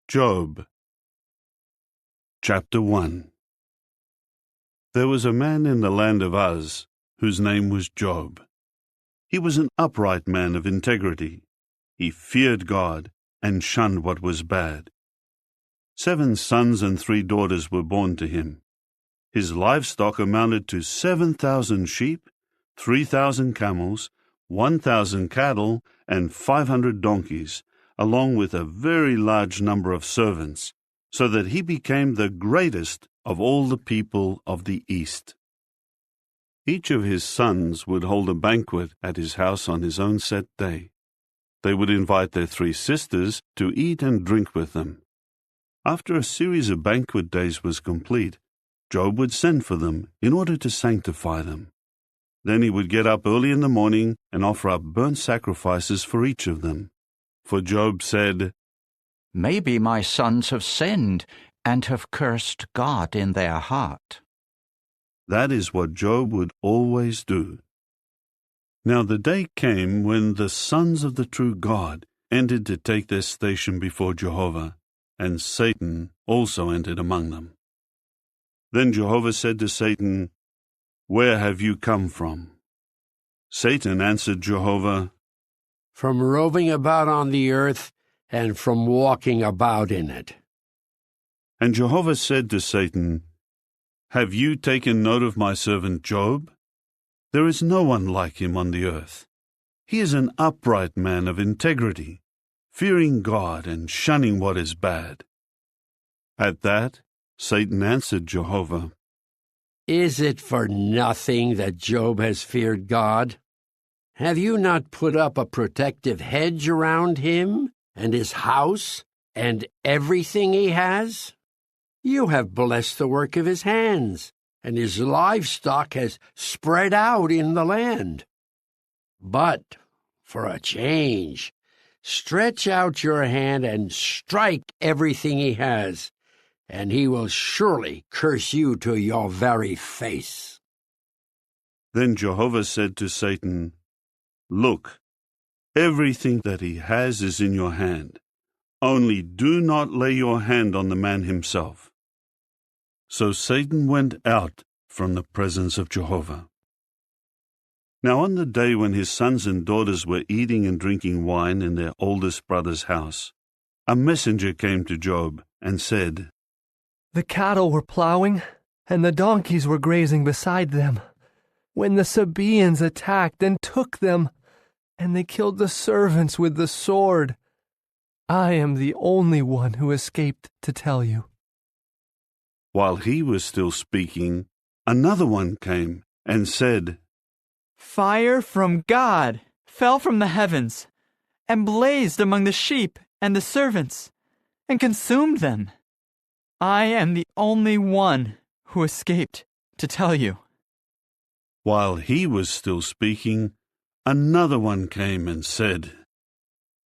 Job. Chapter 1. There was a man in the land of Uz, whose name was Job. He was an upright man of integrity. He feared God and shunned what was bad. 7 sons and 3 daughters were born to him. His livestock amounted to 7,000 sheep, 3,000 camels, 1,000 cattle, and 500 donkeys, along with a very large number of servants, so that he became the greatest of all the people of the East. Each of his sons would hold a banquet at his house on his own set day. They would invite their 3 sisters to eat and drink with them. After a series of banquet days was complete, Job would send for them in order to sanctify them. Then he would get up early in the morning and offer up burnt sacrifices for each of them. For Job said, "Maybe my sons have sinned and have cursed God in their heart." That is what Job would always do. Now the day came when the sons of the true God entered to take their station before Jehovah, and Satan also entered among them. Then Jehovah said to Satan, "Where have you come from?" Satan answered Jehovah, "From roving about on the earth and from walking about in it." And Jehovah said to Satan, "Have you taken note of my servant Job? There is no one like him on the earth. He is an upright man of integrity, fearing God and shunning what is bad." At that, Satan answered Jehovah, "Is it for nothing that Job has feared God? Have you not put up a protective hedge around him and his house and everything he has? You have blessed the work of his hands, and his livestock has spread out in the land. But, for a change, stretch out your hand and strike everything he has, and he will surely curse you to your very face." Then Jehovah said to Satan, "Look, everything that he has is in your hand. Only do not lay your hand on the man himself." So Satan went out from the presence of Jehovah. Now on the day when his sons and daughters were eating and drinking wine in their oldest brother's house, a messenger came to Job and said, "The cattle were plowing, and the donkeys were grazing beside them, when the Sabaeans attacked and took them, and they killed the servants with the sword. I am the only one who escaped to tell you." While he was still speaking, another one came and said, "Fire from God fell from the heavens and blazed among the sheep and the servants and consumed them. I am the only one who escaped to tell you." While he was still speaking, another one came and said,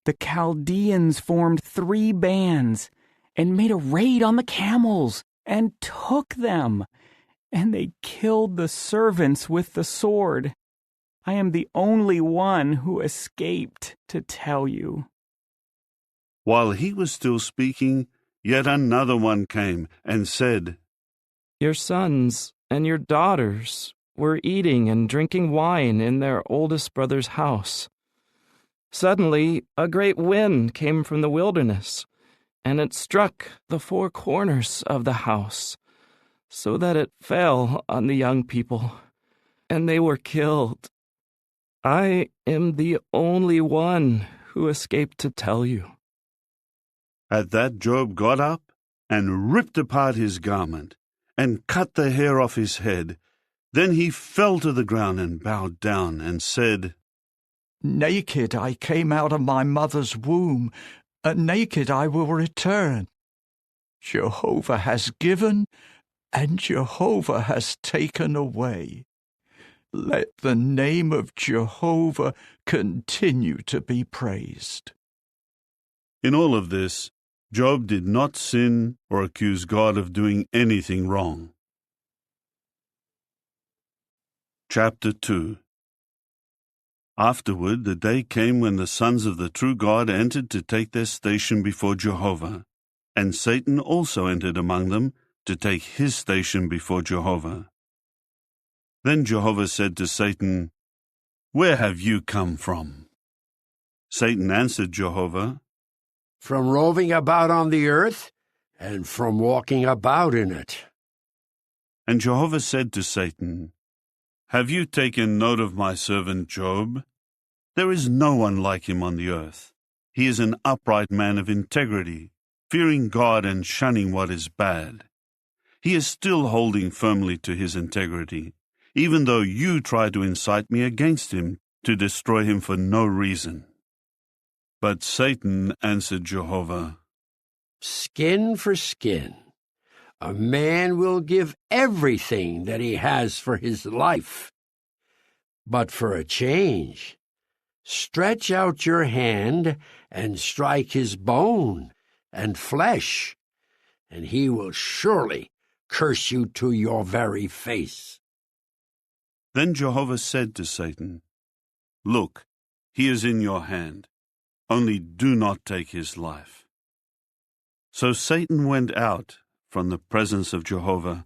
"The Chaldeans formed 3 bands and made a raid on the camels and took them, and they killed the servants with the sword. I am the only one who escaped to tell you." While he was still speaking, yet another one came and said, "Your sons and your daughters were eating and drinking wine in their oldest brother's house. Suddenly, a great wind came from the wilderness, and it struck the 4 corners of the house, so that it fell on the young people, and they were killed. I am the only one who escaped to tell you." At that Job got up and ripped apart his garment and cut the hair off his head. Then he fell to the ground and bowed down and said, "Naked I came out of my mother's womb, and naked I will return. Jehovah has given, and Jehovah has taken away. Let the name of Jehovah continue to be praised." In all of this, Job did not sin or accuse God of doing anything wrong. Chapter 2. Afterward, the day came when the sons of the true God entered to take their station before Jehovah, and Satan also entered among them to take his station before Jehovah. Then Jehovah said to Satan, "Where have you come from?" Satan answered Jehovah, "From roving about on the earth and from walking about in it." And Jehovah said to Satan, "Have you taken note of my servant Job? There is no one like him on the earth. He is an upright man of integrity, fearing God and shunning what is bad. He is still holding firmly to his integrity, even though you try to incite me against him to destroy him for no reason." But Satan answered Jehovah, "Skin for skin. A man will give everything that he has for his life. But for a change, stretch out your hand and strike his bone and flesh, and he will surely curse you to your very face." Then Jehovah said to Satan, "Look, he is in your hand. Only do not take his life." So Satan went out from the presence of Jehovah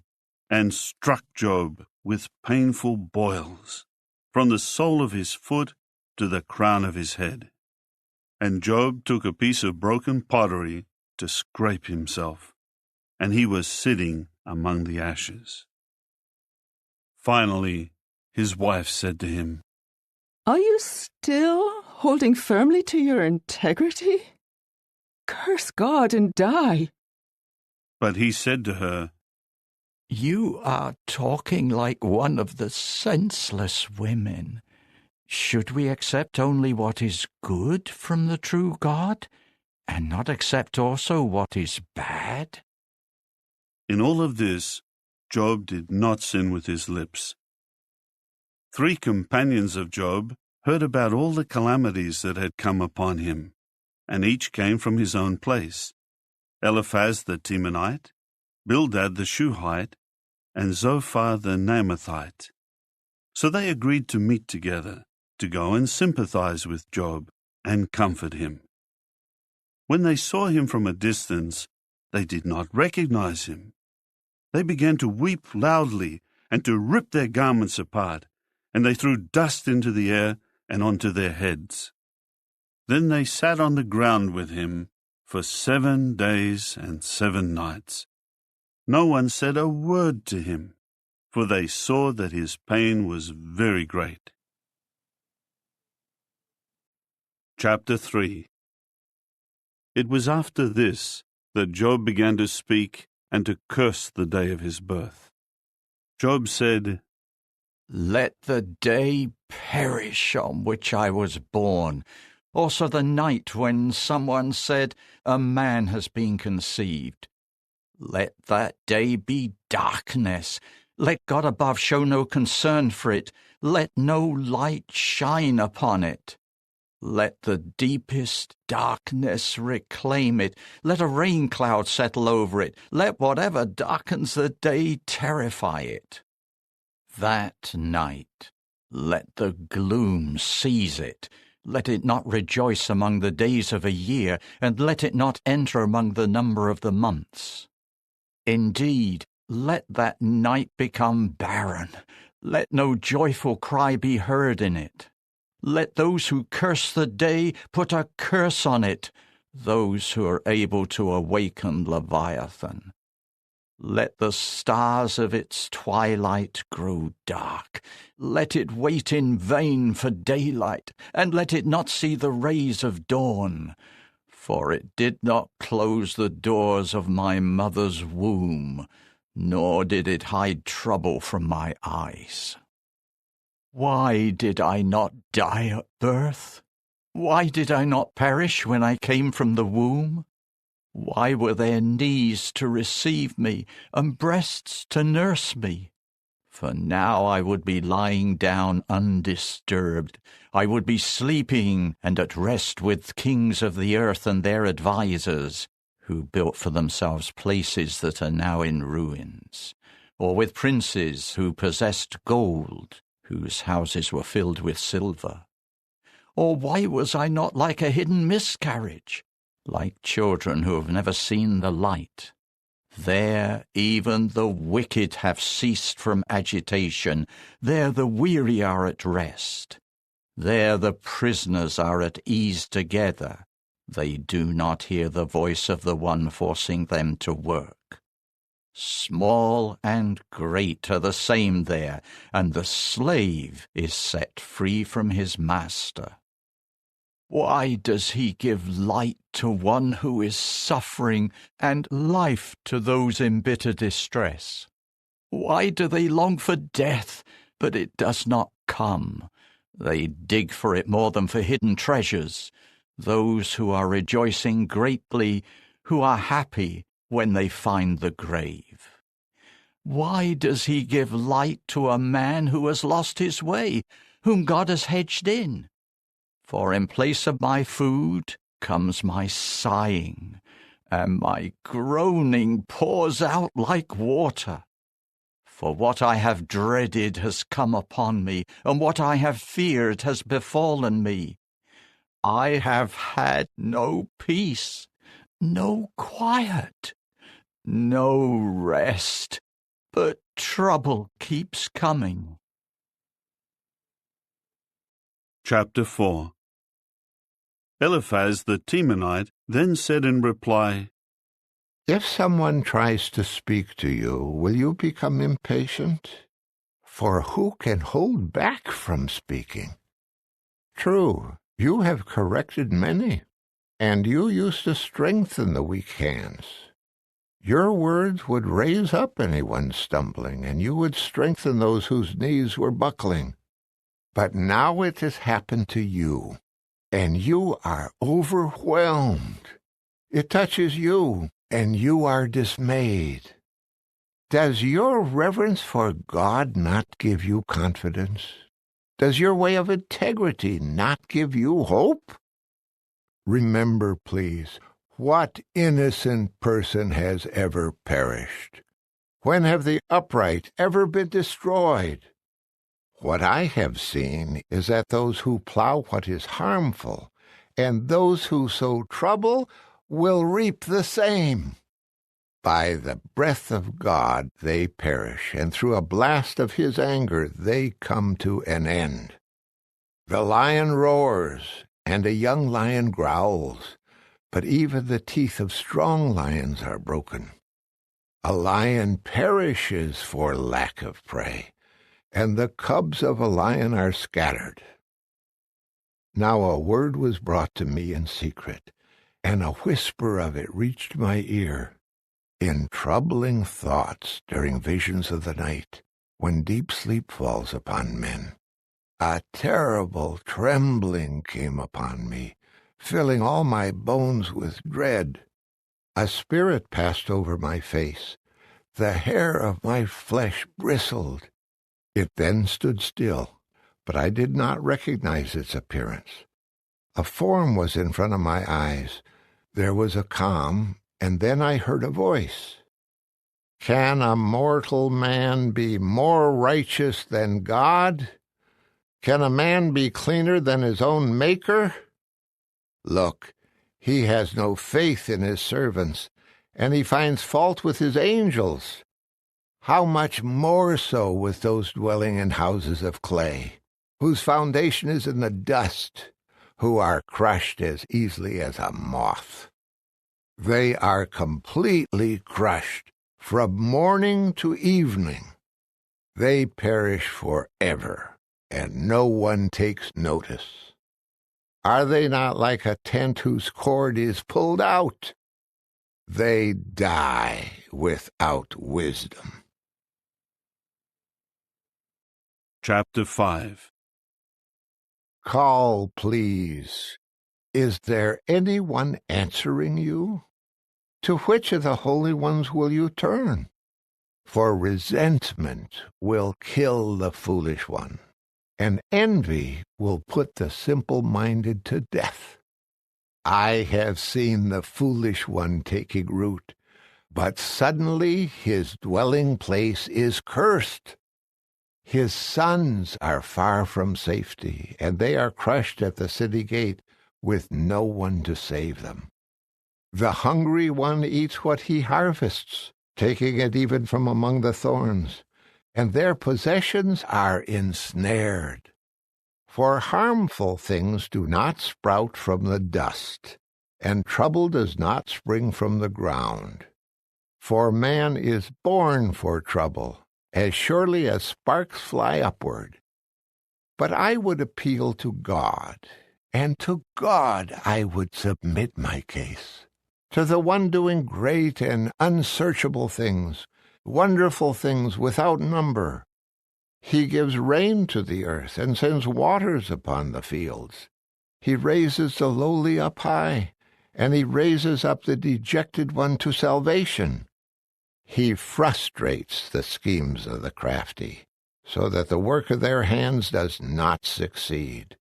and struck Job with painful boils, from the sole of his foot to the crown of his head. And Job took a piece of broken pottery to scrape himself, and he was sitting among the ashes. Finally, his wife said to him, "Are you still holding firmly to your integrity? Curse God and die." But he said to her, "You are talking like one of the senseless women. Should we accept only what is good from the true God, and not accept also what is bad?" In all of this, Job did not sin with his lips. 3 companions of Job heard about all the calamities that had come upon him, and each came from his own place: Eliphaz the Temanite, Bildad the Shuhite, and Zophar the Naamathite. So they agreed to meet together, to go and sympathize with Job and comfort him. When they saw him from a distance, they did not recognize him. They began to weep loudly and to rip their garments apart, and they threw dust into the air and onto their heads. Then they sat on the ground with him for 7 days and 7 nights. No one said a word to him, for they saw that his pain was very great. Chapter 3. It was after this that Job began to speak and to curse the day of his birth. Job said, "Let the day perish on which I was born, also the night when someone said, 'A man has been conceived.' Let that day be darkness. Let God above show no concern for it. Let no light shine upon it. Let the deepest darkness reclaim it. Let a rain cloud settle over it. Let whatever darkens the day terrify it. That night, let the gloom seize it. Let it not rejoice among the days of a year, and let it not enter among the number of the months. Indeed, let that night become barren. Let no joyful cry be heard in it. Let those who curse the day put a curse on it, those who are able to awaken Leviathan. Let the stars of its twilight grow dark. Let it wait in vain for daylight, and let it not see the rays of dawn. For it did not close the doors of my mother's womb, nor did it hide trouble from my eyes. Why did I not die at birth? Why did I not perish when I came from the womb? Why were there knees to receive me, and breasts to nurse me? For now I would be lying down undisturbed. I would be sleeping and at rest with kings of the earth and their advisers, who built for themselves places that are now in ruins, or with princes who possessed gold, whose houses were filled with silver. Or why was I not like a hidden miscarriage, like children who have never seen the light. There even the wicked have ceased from agitation. There the weary are at rest. There the prisoners are at ease together. They do not hear the voice of the one forcing them to work. Small and great are the same there, and the slave is set free from his master. Why does he give light to one who is suffering and life to those in bitter distress? Why do they long for death, but it does not come? They dig for it more than for hidden treasures. Those who are rejoicing greatly, who are happy when they find the grave. Why does he give light to a man who has lost his way, whom God has hedged in? For in place of my food comes my sighing, and my groaning pours out like water. For what I have dreaded has come upon me, and what I have feared has befallen me. I have had no peace, no quiet, no rest, but trouble keeps coming. Chapter 4. Eliphaz the Temanite then said in reply, If someone tries to speak to you, will you become impatient? For who can hold back from speaking? True, you have corrected many, and you used to strengthen the weak hands. Your words would raise up anyone stumbling, and you would strengthen those whose knees were buckling. But now it has happened to you, and you are overwhelmed. It touches you, and you are dismayed. Does your reverence for God not give you confidence? Does your way of integrity not give you hope? Remember, please, what innocent person has ever perished? When have the upright ever been destroyed? What I have seen is that those who plow what is harmful, and those who sow trouble, will reap the same. By the breath of God they perish, and through a blast of his anger they come to an end. The lion roars, and a young lion growls, but even the teeth of strong lions are broken. A lion perishes for lack of prey, and the cubs of a lion are scattered. Now a word was brought to me in secret, and a whisper of it reached my ear, in troubling thoughts during visions of the night, when deep sleep falls upon men. A terrible trembling came upon me, filling all my bones with dread. A spirit passed over my face. The hair of my flesh bristled. It then stood still, but I did not recognize its appearance. A form was in front of my eyes. There was a calm, and then I heard a voice. Can a mortal man be more righteous than God? Can a man be cleaner than his own Maker? Look, he has no faith in his servants, and he finds fault with his angels. How much more so with those dwelling in houses of clay, whose foundation is in the dust, who are crushed as easily as a moth. They are completely crushed from morning to evening. They perish forever, and no one takes notice. Are they not like a tent whose cord is pulled out? They die without wisdom. Chapter 5. Call, please. Is there anyone answering you? To which of the holy ones will you turn? For resentment will kill the foolish one, and envy will put the simple-minded to death. I have seen the foolish one taking root, but suddenly his dwelling place is cursed. His sons are far from safety, and they are crushed at the city gate with no one to save them. The hungry one eats what he harvests, taking it even from among the thorns, and their possessions are ensnared. For harmful things do not sprout from the dust, and trouble does not spring from the ground. For man is born for trouble, as surely as sparks fly upward. But I would appeal to God, and to God I would submit my case, to the one doing great and unsearchable things, wonderful things without number. He gives rain to the earth and sends waters upon the fields. He raises the lowly up high, and he raises up the dejected one to salvation. He frustrates the schemes of the crafty, so that the work of their hands does not succeed.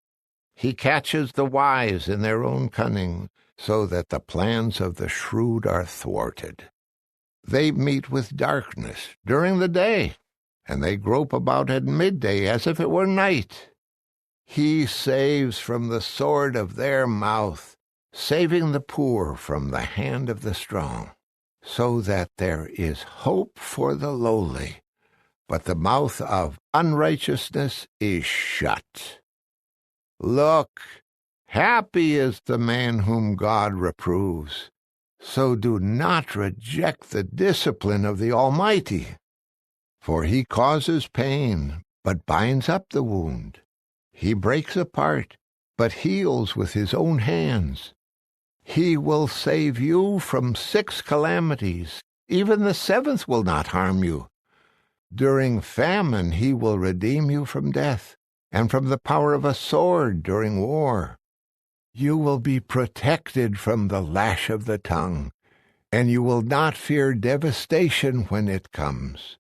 He catches the wise in their own cunning, so that the plans of the shrewd are thwarted. They meet with darkness during the day, and they grope about at midday as if it were night. He saves from the sword of their mouth, saving the poor from the hand of the strong, so that there is hope for the lowly, but the mouth of unrighteousness is shut. Look, happy is the man whom God reproves. So do not reject the discipline of the Almighty, for he causes pain, but binds up the wound. He breaks apart, but heals with his own hands. He will save you from 6 calamities. Even the 7th will not harm you. During famine he will redeem you from death, and from the power of a sword during war. You will be protected from the lash of the tongue, and you will not fear devastation when it comes.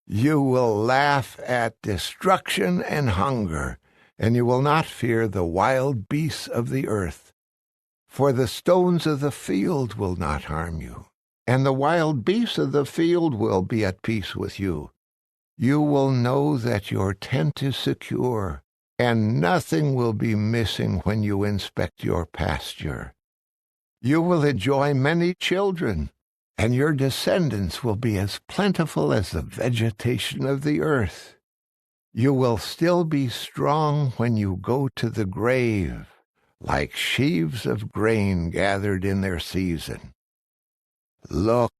You will laugh at destruction and hunger, and you will not fear the wild beasts of the earth. For the stones of the field will not harm you, and the wild beasts of the field will be at peace with you. You will know that your tent is secure, and nothing will be missing when you inspect your pasture. You will enjoy many children, and your descendants will be as plentiful as the vegetation of the earth. You will still be strong when you go to the grave, like sheaves of grain gathered in their season. Look,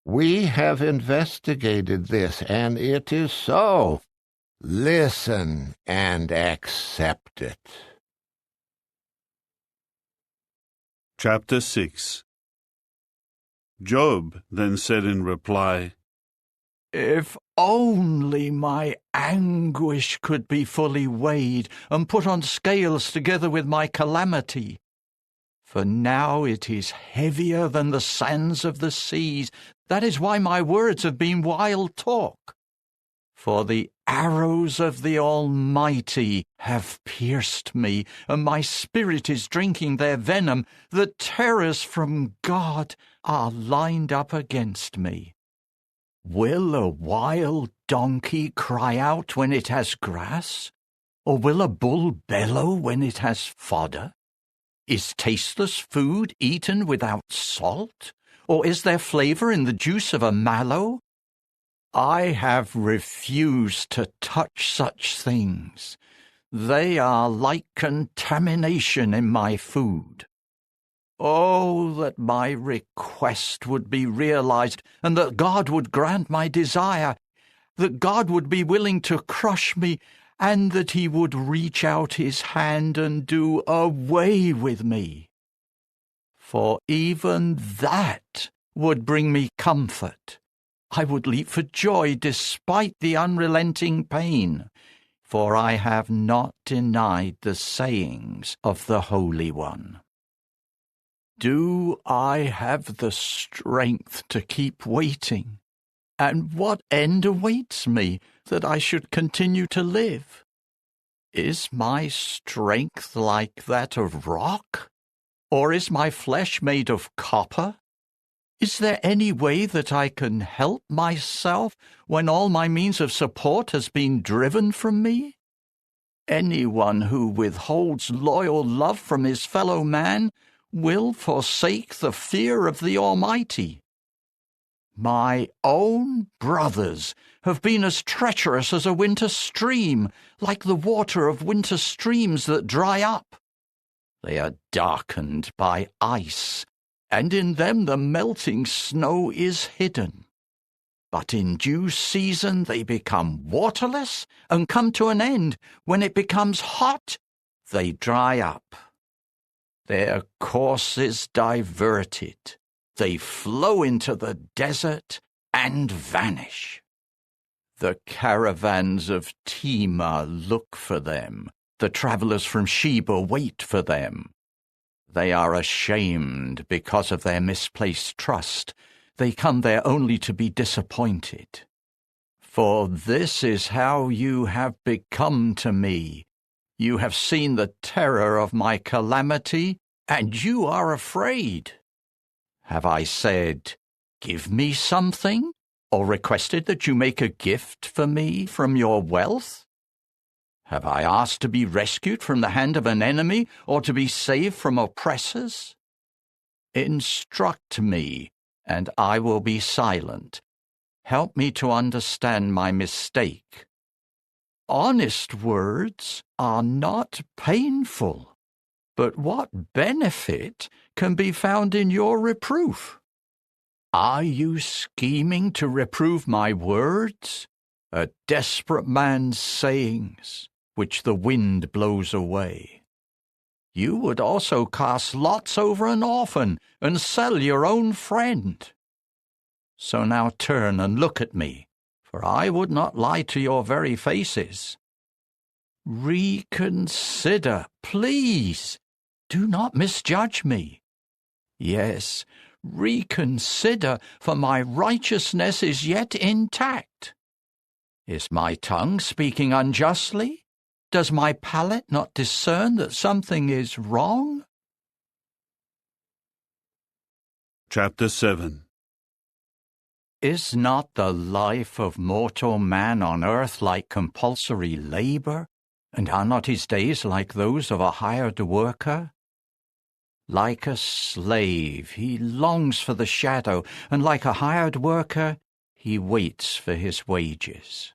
we have investigated this, and it is so. Listen and accept it. Chapter 6. Job then said in reply, If only my anguish could be fully weighed and put on scales together with my calamity. For now it is heavier than the sands of the seas. That is why my words have been wild talk. For the arrows of the Almighty have pierced me, and my spirit is drinking their venom. The terrors from God are lined up against me. Will a wild donkey cry out when it has grass? Or will a bull bellow when it has fodder? Is tasteless food eaten without salt? Or is there flavor in the juice of a mallow? I have refused to touch such things. They are like contamination in my food. Oh, that my request would be realized, and that God would grant my desire, that God would be willing to crush me, and that he would reach out his hand and do away with me. For even that would bring me comfort. I would leap for joy despite the unrelenting pain, for I have not denied the sayings of the Holy One. Do I have the strength to keep waiting? And what end awaits me that I should continue to live? Is my strength like that of rock? Or is my flesh made of copper? Is there any way that I can help myself when all my means of support has been driven from me? Anyone who withholds loyal love from his fellow man will forsake the fear of the Almighty. My own brothers have been as treacherous as a winter stream, like the water of winter streams that dry up. They are darkened by ice, and in them the melting snow is hidden. But in due season they become waterless and come to an end. When it becomes hot, they dry up. Their course is diverted. They flow into the desert and vanish. The caravans of Tema look for them. The travellers from Sheba wait for them. They are ashamed because of their misplaced trust. They come there only to be disappointed. For this is how you have become to me. You have seen the terror of my calamity, and you are afraid. Have I said, "Give me something," or requested that you make a gift for me from your wealth? Have I asked to be rescued from the hand of an enemy, or to be saved from oppressors? Instruct me, and I will be silent. Help me to understand my mistake. Honest words are not painful, but what benefit can be found in your reproof? Are you scheming to reprove my words, a desperate man's sayings, which the wind blows away? You would also cast lots over an orphan and sell your own friend. So now turn and look at me, for I would not lie to your very faces. Reconsider, please. Do not misjudge me. Yes, reconsider, for my righteousness is yet intact. Is my tongue speaking unjustly? Does my palate not discern that something is wrong? Chapter 7. Is not the life of mortal man on earth like compulsory labor, and are not his days like those of a hired worker? Like a slave, he longs for the shadow, and like a hired worker, he waits for his wages.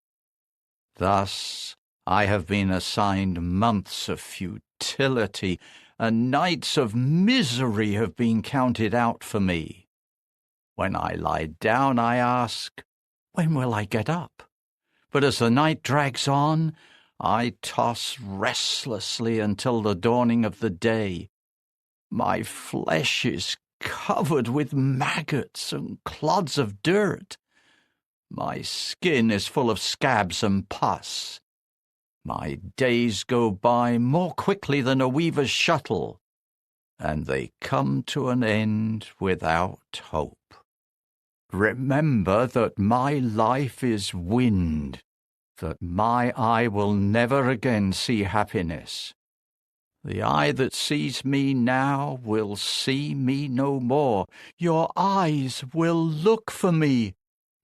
Thus I have been assigned months of futility, and nights of misery have been counted out for me. When I lie down, I ask, when will I get up? But as the night drags on, I toss restlessly until the dawning of the day. My flesh is covered with maggots and clods of dirt. My skin is full of scabs and pus. My days go by more quickly than a weaver's shuttle, and they come to an end without hope. Remember that my life is wind, that my eye will never again see happiness. The eye that sees me now will see me no more. Your eyes will look for me,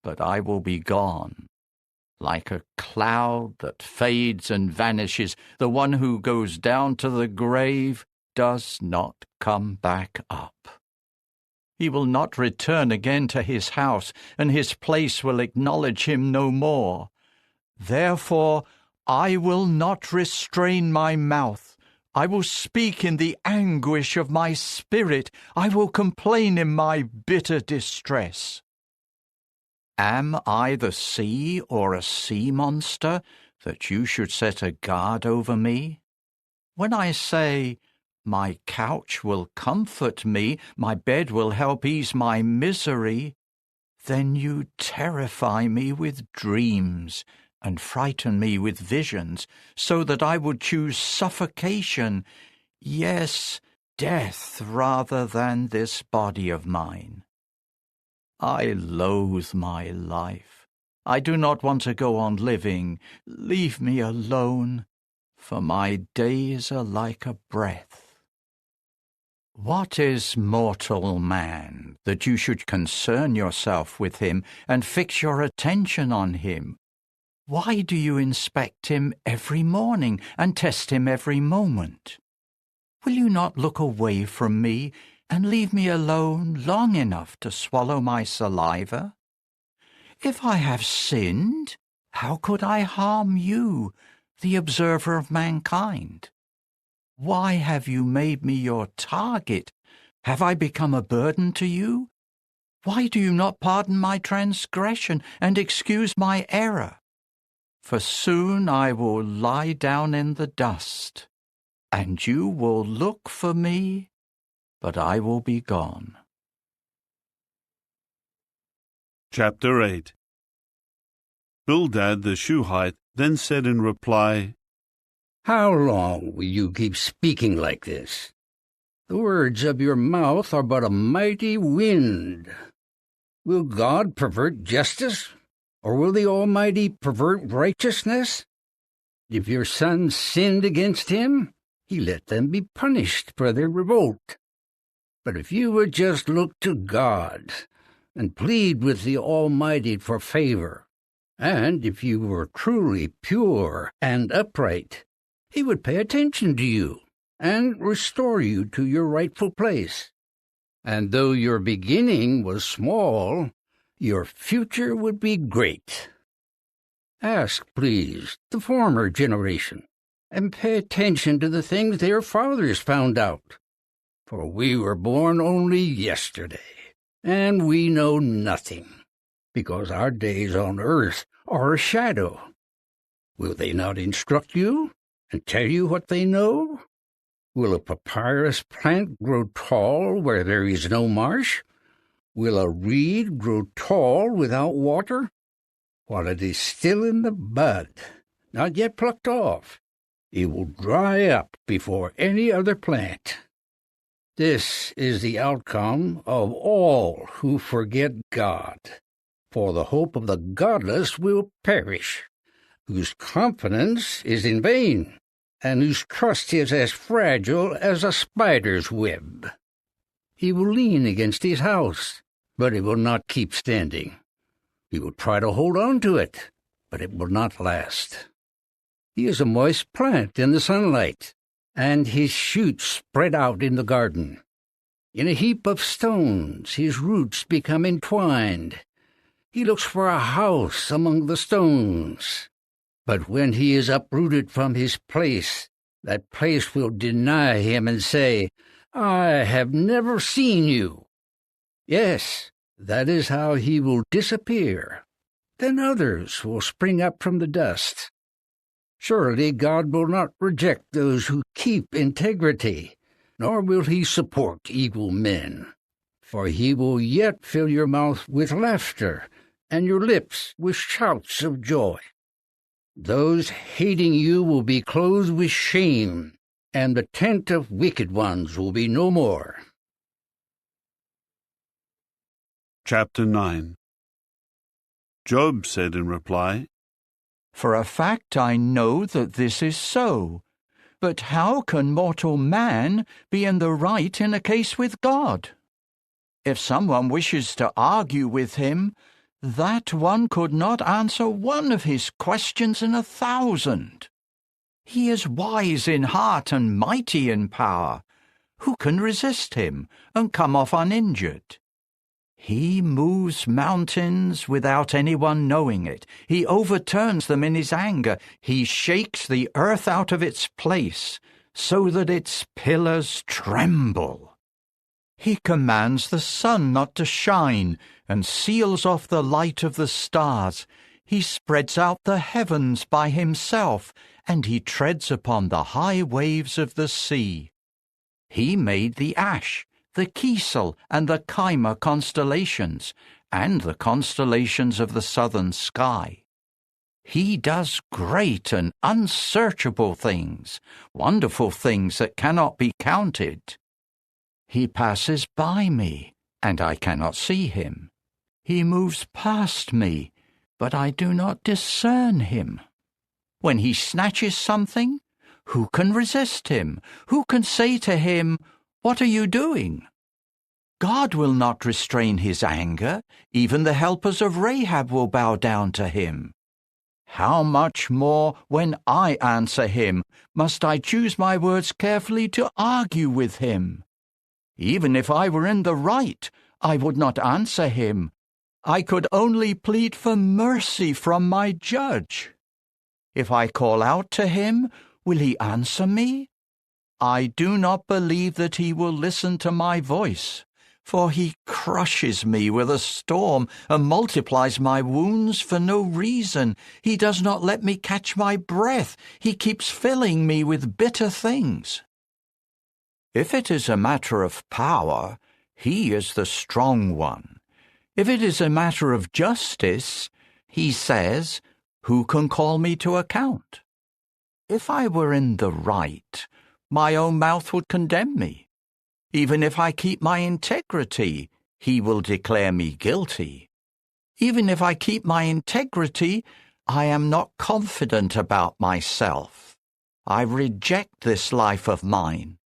but I will be gone. Like a cloud that fades and vanishes, the one who goes down to the grave does not come back up. He will not return again to his house, and his place will acknowledge him no more. Therefore, I will not restrain my mouth. I will speak in the anguish of my spirit. I will complain in my bitter distress. Am I the sea or a sea monster that you should set a guard over me? When I say, my couch will comfort me, my bed will help ease my misery, then you terrify me with dreams and frighten me with visions, so that I would choose suffocation, yes, death, rather than this body of mine. I loathe my life. I do not want to go on living. Leave me alone, for my days are like a breath. What is mortal man, that you should concern yourself with him and fix your attention on him? Why do you inspect him every morning and test him every moment? will you not look away from me and leave me alone long enough to swallow my saliva? If I have sinned, how could I harm you, the observer of mankind? Why have you made me your target? Have I become a burden to you? Why do you not pardon my transgression and excuse my error? For soon I will lie down in the dust, and you will look for me, but I will be gone. Chapter 8. Bildad the Shuhite then said in reply, How long will you keep speaking like this? The words of your mouth are but a mighty wind. Will God pervert justice, or will the Almighty pervert righteousness? If your sons sinned against him, he let them be punished for their revolt. But if you would just look to God and plead with the Almighty for favor, and if you were truly pure and upright, he would pay attention to you and restore you to your rightful place. And though your beginning was small, your future would be great. Ask, please, the former generation, and pay attention to the things their fathers found out. For we were born only yesterday, and we know nothing, because our days on earth are a shadow. Will they not instruct you and tell you what they know? Will a papyrus plant grow tall where there is no marsh? Will a reed grow tall without water? While it is still in the bud, not yet plucked off, it will dry up before any other plant. This is the outcome of all who forget God, for the hope of the godless will perish, whose confidence is in vain, and whose trust is as fragile as a spider's web. He will lean against his house, but it will not keep standing. He will try to hold on to it, but it will not last. He is a moist plant in the sunlight, and his shoots spread out in the garden. In a heap of stones his roots become entwined. He looks for a house among the stones. But when he is uprooted from his place, that place will deny him and say, I have never seen you. Yes, that is how he will disappear. Then others will spring up from the dust. Surely God will not reject those who keep integrity, nor will he support evil men. For he will yet fill your mouth with laughter, and your lips with shouts of joy. Those hating you will be clothed with shame, and the tent of wicked ones will be no more. Chapter 9. Job said in reply, For a fact I know that this is so, but how can mortal man be in the right in a case with God? If someone wishes to argue with him, that one could not answer one of his questions in 1,000. He is wise in heart and mighty in power. Who can resist him and come off uninjured? He moves mountains without anyone knowing it. He overturns them in his anger. He shakes the earth out of its place so that its pillars tremble. He commands the sun not to shine and seals off the light of the stars. He spreads out the heavens by himself, and he treads upon the high waves of the sea. He made the Ash, the Kisel, and the Chima constellations, and the constellations of the southern sky. He does great and unsearchable things, wonderful things that cannot be counted. He passes by me, and I cannot see him. He moves past me, but I do not discern him. When he snatches something, who can resist him? Who can say to him, What are you doing? God will not restrain his anger. Even the helpers of Rahab will bow down to him. how much more, when I answer him, must I choose my words carefully to argue with him? Even if I were in the right, I would not answer him. I could only plead for mercy from my judge. If I call out to him, will he answer me? I do not believe that he will listen to my voice, for he crushes me with a storm and multiplies my wounds for no reason. He does not let me catch my breath. He keeps filling me with bitter things. If it is a matter of power, he is the strong one. If it is a matter of justice, he says, who can call me to account? If I were in the right, my own mouth would condemn me. Even if I keep my integrity, he will declare me guilty. Even if I keep my integrity, I am not confident about myself. I reject this life of mine.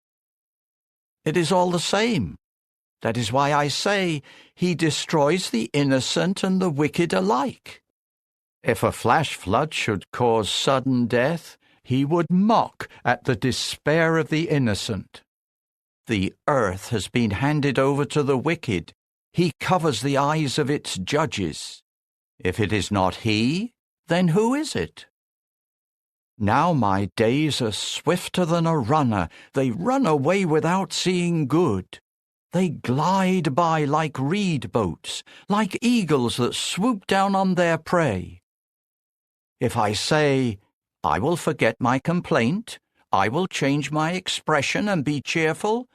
It is all the same. That is why I say he destroys the innocent and the wicked alike. If a flash flood should cause sudden death, he would mock at the despair of the innocent. The earth has been handed over to the wicked. He covers the eyes of its judges. If it is not he, then who is it? Now my days are swifter than a runner. They run away without seeing good. They glide by like reed boats, like eagles that swoop down on their prey. If I say, I will forget my complaint, I will change my expression and be cheerful,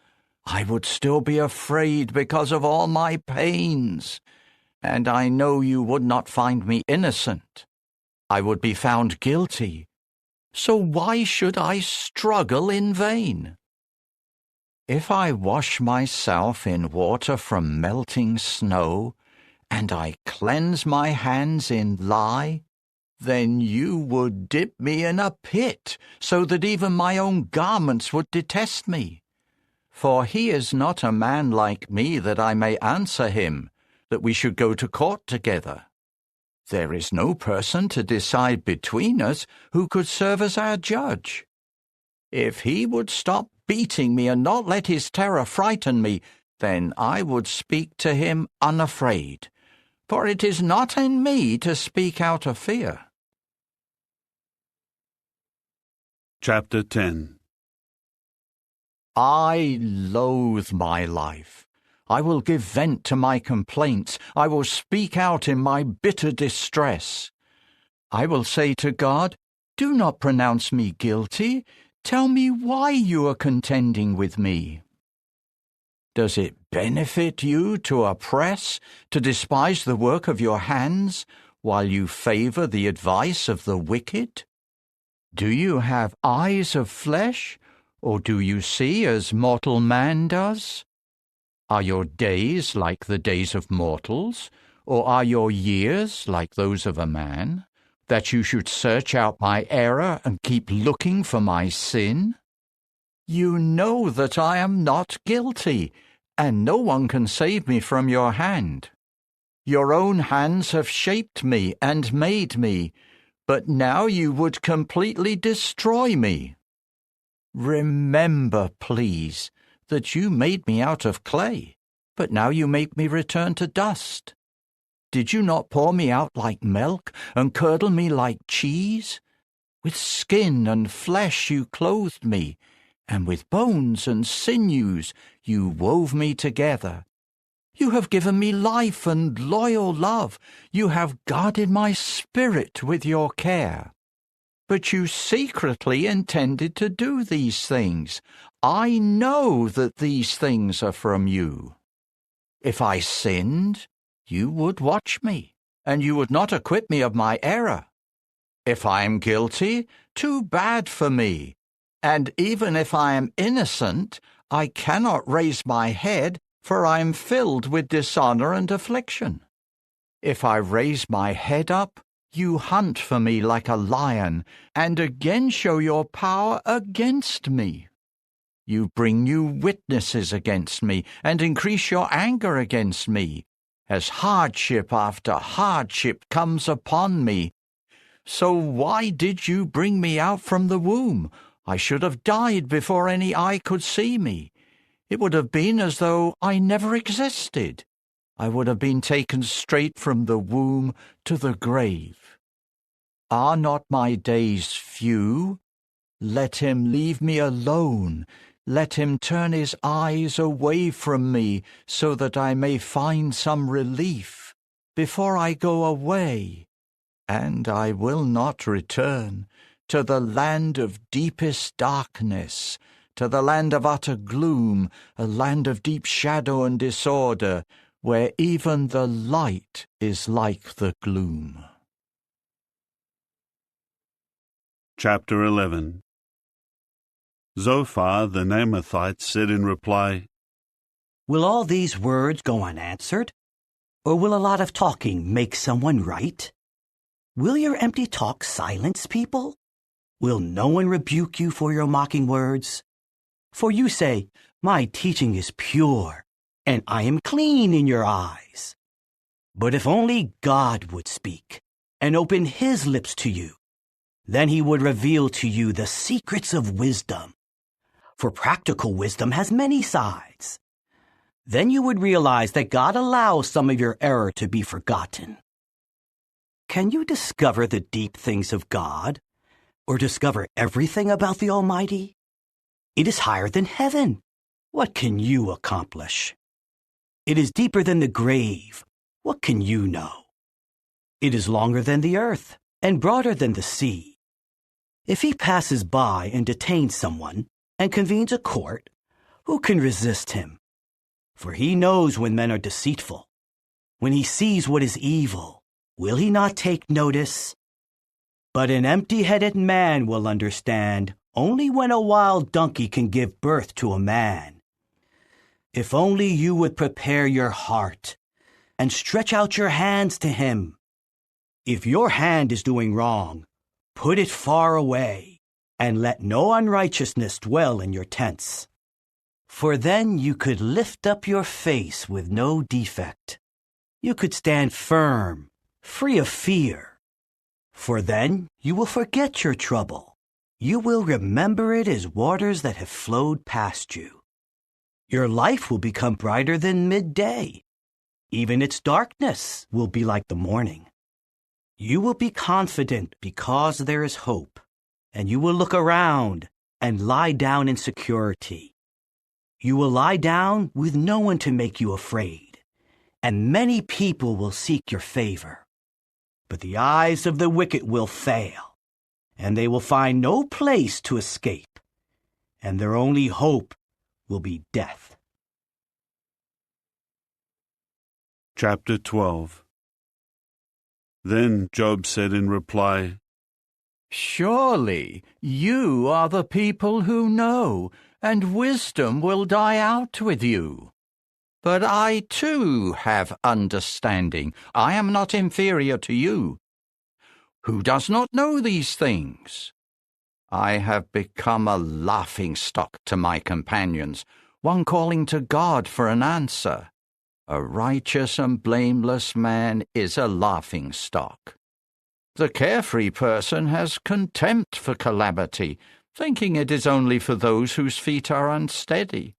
I would still be afraid because of all my pains, and I know you would not find me innocent. I would be found guilty. So why should I struggle in vain? If I wash myself in water from melting snow, and I cleanse my hands in lye, then you would dip me in a pit, so that even my own garments would detest me. For he is not a man like me that I may answer him, that we should go to court together. There is no person to decide between us who could serve as our judge. If he would stop beating me and not let his terror frighten me, then I would speak to him unafraid, for it is not in me to speak out of fear. Chapter 10. I loathe my life. I will give vent to my complaints. I will speak out in my bitter distress. I will say to God, do not pronounce me guilty. Tell me why you are contending with me. Does it benefit you to oppress, to despise the work of your hands, while you favor the advice of the wicked? Do you have eyes of flesh, or do you see as mortal man does? Are your days like the days of mortals, or are your years like those of a man, that you should search out my error and keep looking for my sin? You know that I am not guilty, and no one can save me from your hand. Your own hands have shaped me and made me, but now you would completely destroy me. Remember, please, that you made me out of clay, but now you make me return to dust. Did you not pour me out like milk and curdle me like cheese? With skin and flesh you clothed me, and with bones and sinews you wove me together. You have given me life and loyal love. You have guarded my spirit with your care. But you secretly intended to do these things. I know that these things are from you. If I sinned, you would watch me, and you would not acquit me of my error. If I am guilty, too bad for me. And even if I am innocent, I cannot raise my head, for I am filled with dishonor and affliction. If I raise my head up, you hunt for me like a lion, and again show your power against me. You bring new witnesses against me, and increase your anger against me, as hardship after hardship comes upon me. So why did you bring me out from the womb? I should have died before any eye could see me. It would have been as though I never existed. I would have been taken straight from the womb to the grave. Are not my days few? Let him leave me alone. Let him turn his eyes away from me, so that I may find some relief before I go away. And I will not return to the land of deepest darkness, to the land of utter gloom, a land of deep shadow and disorder, where even the light is like the gloom. Chapter 11. Zophar the Naamathite said in reply, Will all these words go unanswered? Or will a lot of talking make someone right? Will your empty talk silence people? Will no one rebuke you for your mocking words? For you say, My teaching is pure, and I am clean in your eyes. But if only God would speak and open his lips to you, then he would reveal to you the secrets of wisdom. For practical wisdom has many sides. Then you would realize that God allows some of your error to be forgotten. Can you discover the deep things of God, or discover everything about the Almighty? It is higher than heaven. What can you accomplish? It is deeper than the grave. What can you know? It is longer than the earth, and broader than the sea. If he passes by and detains someone, and convenes a court, who can resist him? For he knows when men are deceitful. When he sees what is evil, will he not take notice? But an empty-headed man will understand only when a wild donkey can give birth to a man. If only you would prepare your heart and stretch out your hands to him. If your hand is doing wrong, put it far away, and let no unrighteousness dwell in your tents. For then you could lift up your face with no defect. You could stand firm, free of fear. For then you will forget your trouble. You will remember it as waters that have flowed past you. Your life will become brighter than midday. Even its darkness will be like the morning. You will be confident because there is hope, and you will look around and lie down in security. You will lie down with no one to make you afraid, and many people will seek your favor. But the eyes of the wicked will fail, and they will find no place to escape, and their only hope will be death. Chapter 12. Then Job said in reply, Surely you are the people who know, and wisdom will die out with you. But I too have understanding. I am not inferior to you. Who does not know these things? I have become a laughingstock to my companions, one calling to God for an answer. A righteous and blameless man is a laughingstock. The carefree person has contempt for calamity, thinking it is only for those whose feet are unsteady.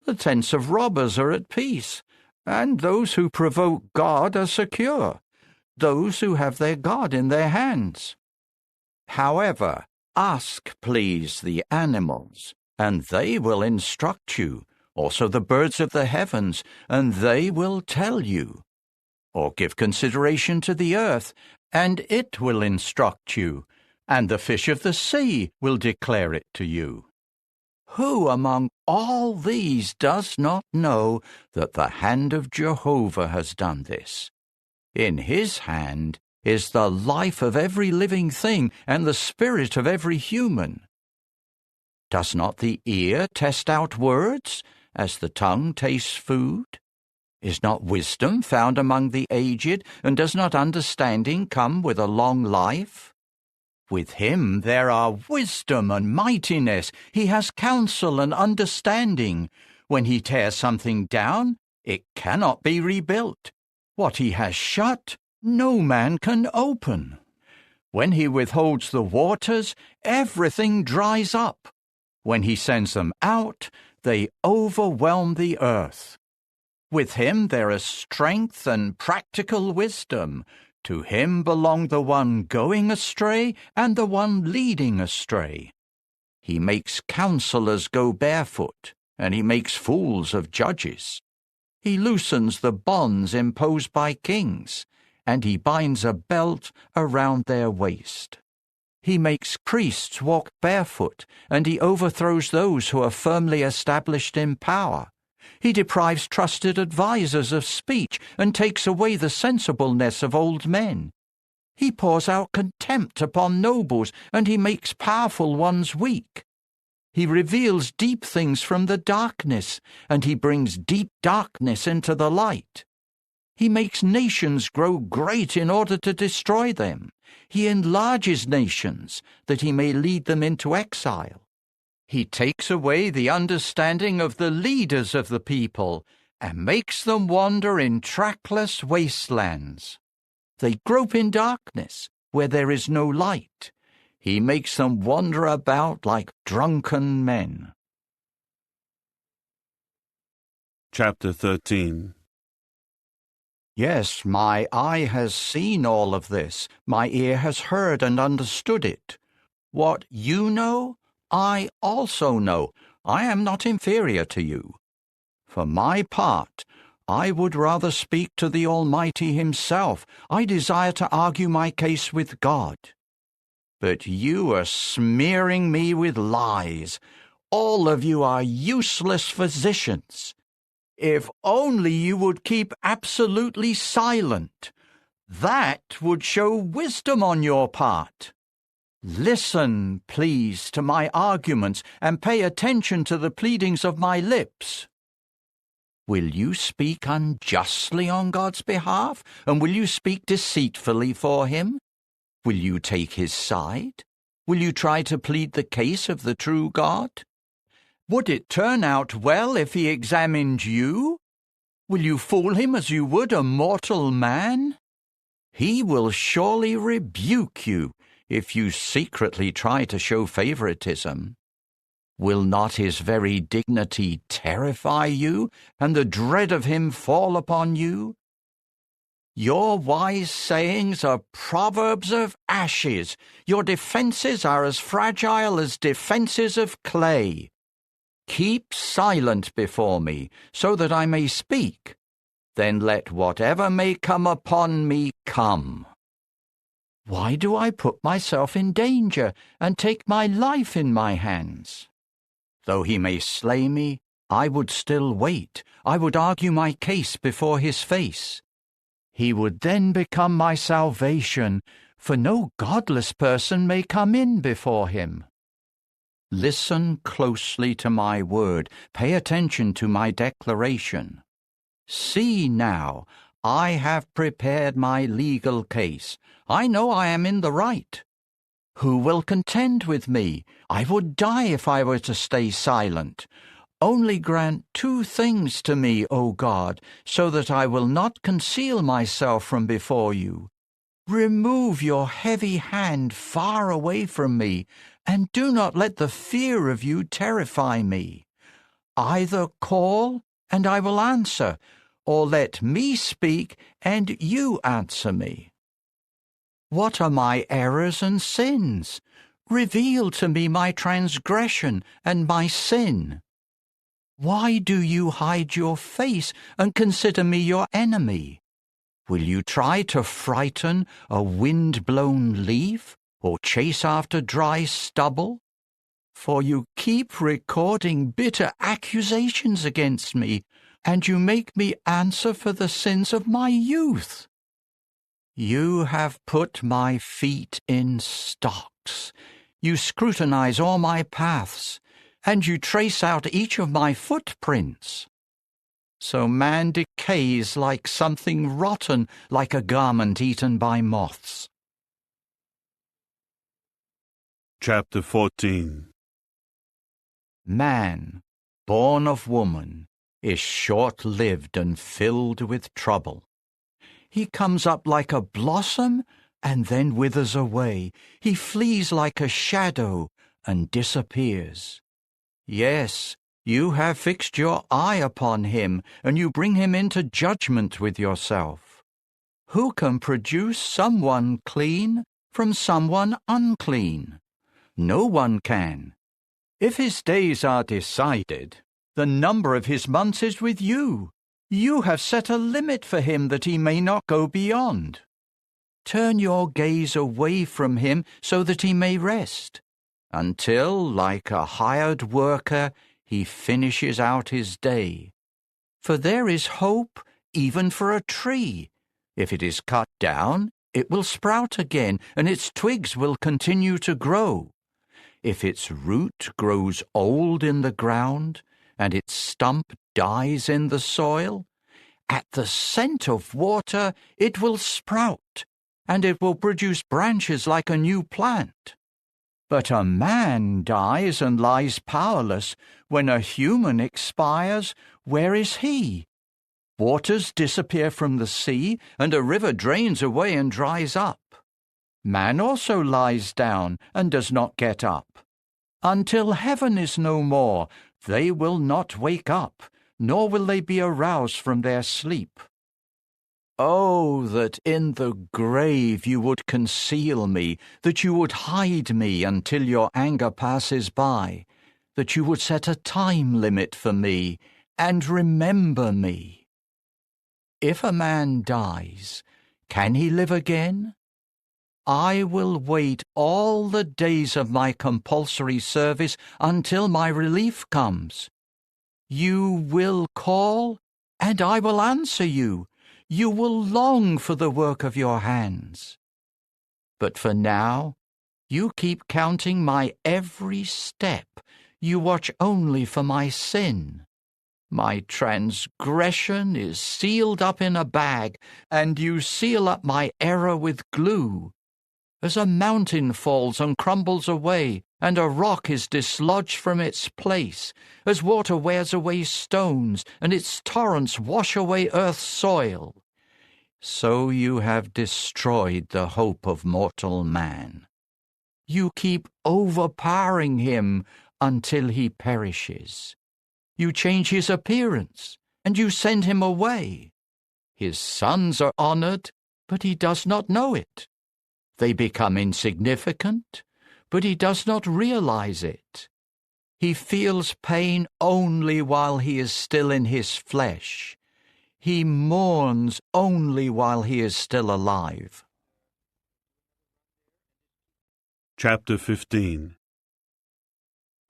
The tents of robbers are at peace, and those who provoke God are secure, those who have their God in their hands. However, ask, please, the animals, and they will instruct you, also the birds of the heavens, and they will tell you. Or give consideration to the earth, and it will instruct you, and the fish of the sea will declare it to you. Who among all these does not know that the hand of Jehovah has done this? In his hand is the life of every living thing and the spirit of every human. Does not the ear test out words, as the tongue tastes food? Is not wisdom found among the aged, and does not understanding come with a long life? With him there are wisdom and mightiness. He has counsel and understanding. When he tears something down, it cannot be rebuilt. What he has shut, no man can open. When he withholds the waters, everything dries up. When he sends them out, they overwhelm the earth. With him there is strength and practical wisdom. To him belong the one going astray and the one leading astray. He makes counselors go barefoot, and he makes fools of judges. He loosens the bonds imposed by kings, and he binds a belt around their waist. He makes priests walk barefoot, and he overthrows those who are firmly established in power. He deprives trusted advisers of speech and takes away the sensibleness of old men. He pours out contempt upon nobles, and he makes powerful ones weak. He reveals deep things from the darkness, and he brings deep darkness into the light. He makes nations grow great in order to destroy them. He enlarges nations, that he may lead them into exile. He takes away the understanding of the leaders of the people, and makes them wander in trackless wastelands. They grope in darkness, where there is no light. He makes them wander about like drunken men. Chapter 13. Yes, my eye has seen all of this. My ear has heard and understood it. What you know, I also know. I am not inferior to you. For my part, I would rather speak to the Almighty himself. I desire to argue my case with God. But you are smearing me with lies. All of you are useless physicians. If only you would keep absolutely silent. That would show wisdom on your part. Listen, please, to my arguments and pay attention to the pleadings of my lips. Will you speak unjustly on God's behalf, and will you speak deceitfully for him? Will you take his side? Will you try to plead the case of the true God? Would it turn out well if he examined you? Will you fool him as you would a mortal man? He will surely rebuke you if you secretly try to show favoritism. Will not his very dignity terrify you, and the dread of him fall upon you? Your wise sayings are proverbs of ashes. Your defenses are as fragile as defenses of clay. Keep silent before me, so that I may speak. Then let whatever may come upon me come. Why do I put myself in danger and take my life in my hands? Though he may slay me, I would still wait. I would argue my case before his face. He would then become my salvation, for no godless person may come in before him. Listen closely to my word. Pay attention to my declaration. See now, I have prepared my legal case. I know I am in the right. Who will contend with me? I would die if I were to stay silent. Only grant two things to me, O God, so that I will not conceal myself from before you. Remove your heavy hand far away from me, and do not let the fear of you terrify me. Either call, and I will answer, or let me speak, and you answer me. What are my errors and sins? Reveal to me my transgression and my sin. Why do you hide your face and consider me your enemy? Will you try to frighten a wind-blown leaf, or chase after dry stubble? For you keep recording bitter accusations against me, and you make me answer for the sins of my youth. You have put my feet in stocks. You scrutinize all my paths, and you trace out each of my footprints. So man decays like something rotten, like a garment eaten by moths. Chapter 14. Man, born of woman, is short-lived and filled with trouble. He comes up like a blossom and then withers away. He flees like a shadow and disappears. Yes, you have fixed your eye upon him, and you bring him into judgment with yourself. Who can produce someone clean from someone unclean? No one can. If his days are decided, the number of his months is with you. You have set a limit for him that he may not go beyond. Turn your gaze away from him so that he may rest, until, like a hired worker, he finishes out his day. For there is hope even for a tree. If it is cut down, it will sprout again, and its twigs will continue to grow. If its root grows old in the ground, and its stump dies in the soil, at the scent of water it will sprout, and it will produce branches like a new plant. But a man dies and lies powerless. When a human expires, where is he? Waters disappear from the sea, and a river drains away and dries up. Man also lies down and does not get up. Until heaven is no more, they will not wake up, nor will they be aroused from their sleep. Oh, that in the grave you would conceal me, that you would hide me until your anger passes by, that you would set a time limit for me and remember me. If a man dies, can he live again? I will wait all the days of my compulsory service until my relief comes. You will call, and I will answer you. You will long for the work of your hands. But for now, you keep counting my every step. You watch only for my sin. My transgression is sealed up in a bag, and you seal up my error with glue. As a mountain falls and crumbles away, and a rock is dislodged from its place, as water wears away stones, and its torrents wash away earth's soil, so you have destroyed the hope of mortal man. You keep overpowering him until he perishes. You change his appearance, and you send him away. His sons are honored, but he does not know it. They become insignificant, but he does not realize it. He feels pain only while he is still in his flesh. He mourns only while he is still alive. Chapter 15.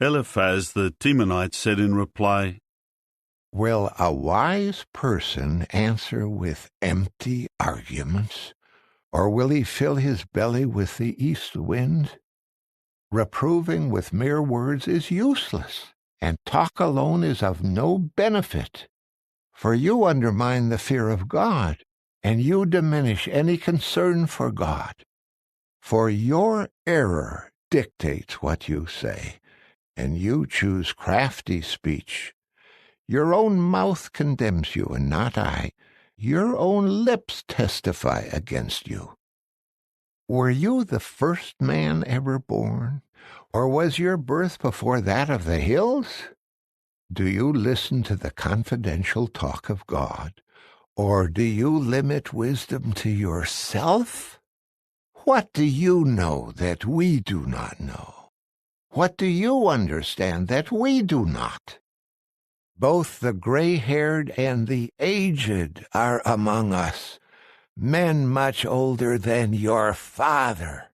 Eliphaz the Temanite said in reply, Will a wise person answer with empty arguments? Or will he fill his belly with the east wind? Reproving with mere words is useless, and talk alone is of no benefit. For you undermine the fear of God, and you diminish any concern for God. For your error dictates what you say, and you choose crafty speech. Your own mouth condemns you, and not I. Your own lips testify against you. Were you the first man ever born, or was your birth before that of the hills? Do you listen to the confidential talk of God, or do you limit wisdom to yourself? What do you know that we do not know? What do you understand that we do not? Both the gray-haired and the aged are among us, men much older than your father.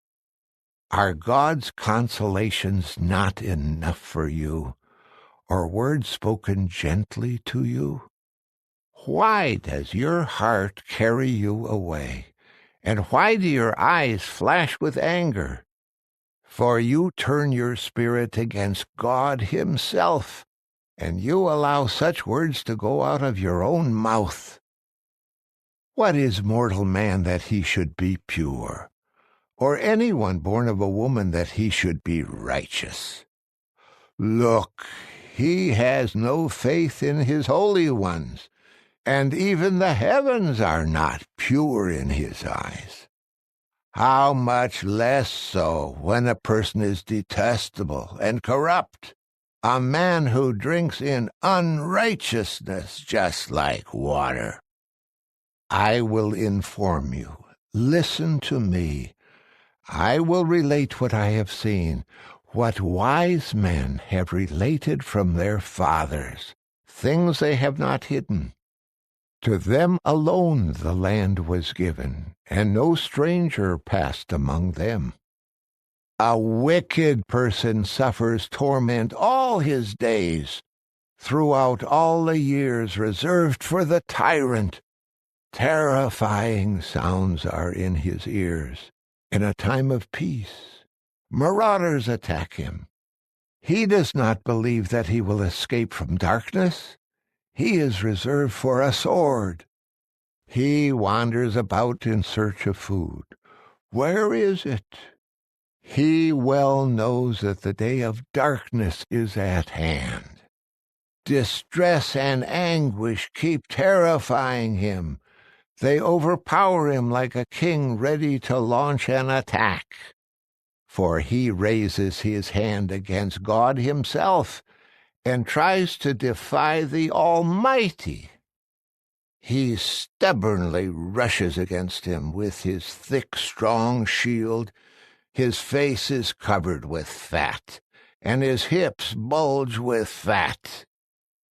Are God's consolations not enough for you, or words spoken gently to you? Why does your heart carry you away, and why do your eyes flash with anger? For you turn your spirit against God himself, and you allow such words to go out of your own mouth. What is mortal man that he should be pure, or anyone born of a woman that he should be righteous? Look, he has no faith in his holy ones, and even the heavens are not pure in his eyes. How much less so when a person is detestable and corrupt, a man who drinks in unrighteousness just like water. I will inform you. Listen to me. I will relate what I have seen, what wise men have related from their fathers, things they have not hidden. To them alone the land was given, and no stranger passed among them. A wicked person suffers torment all his days, throughout all the years reserved for the tyrant. Terrifying sounds are in his ears. In a time of peace, marauders attack him. He does not believe that he will escape from darkness. He is reserved for a sword. He wanders about in search of food. Where is it? He well knows that the day of darkness is at hand. Distress and anguish keep terrifying him. They overpower him like a king ready to launch an attack. For he raises his hand against God himself and tries to defy the Almighty. He stubbornly rushes against him with his thick, strong shield. His face is covered with fat, and his hips bulge with fat.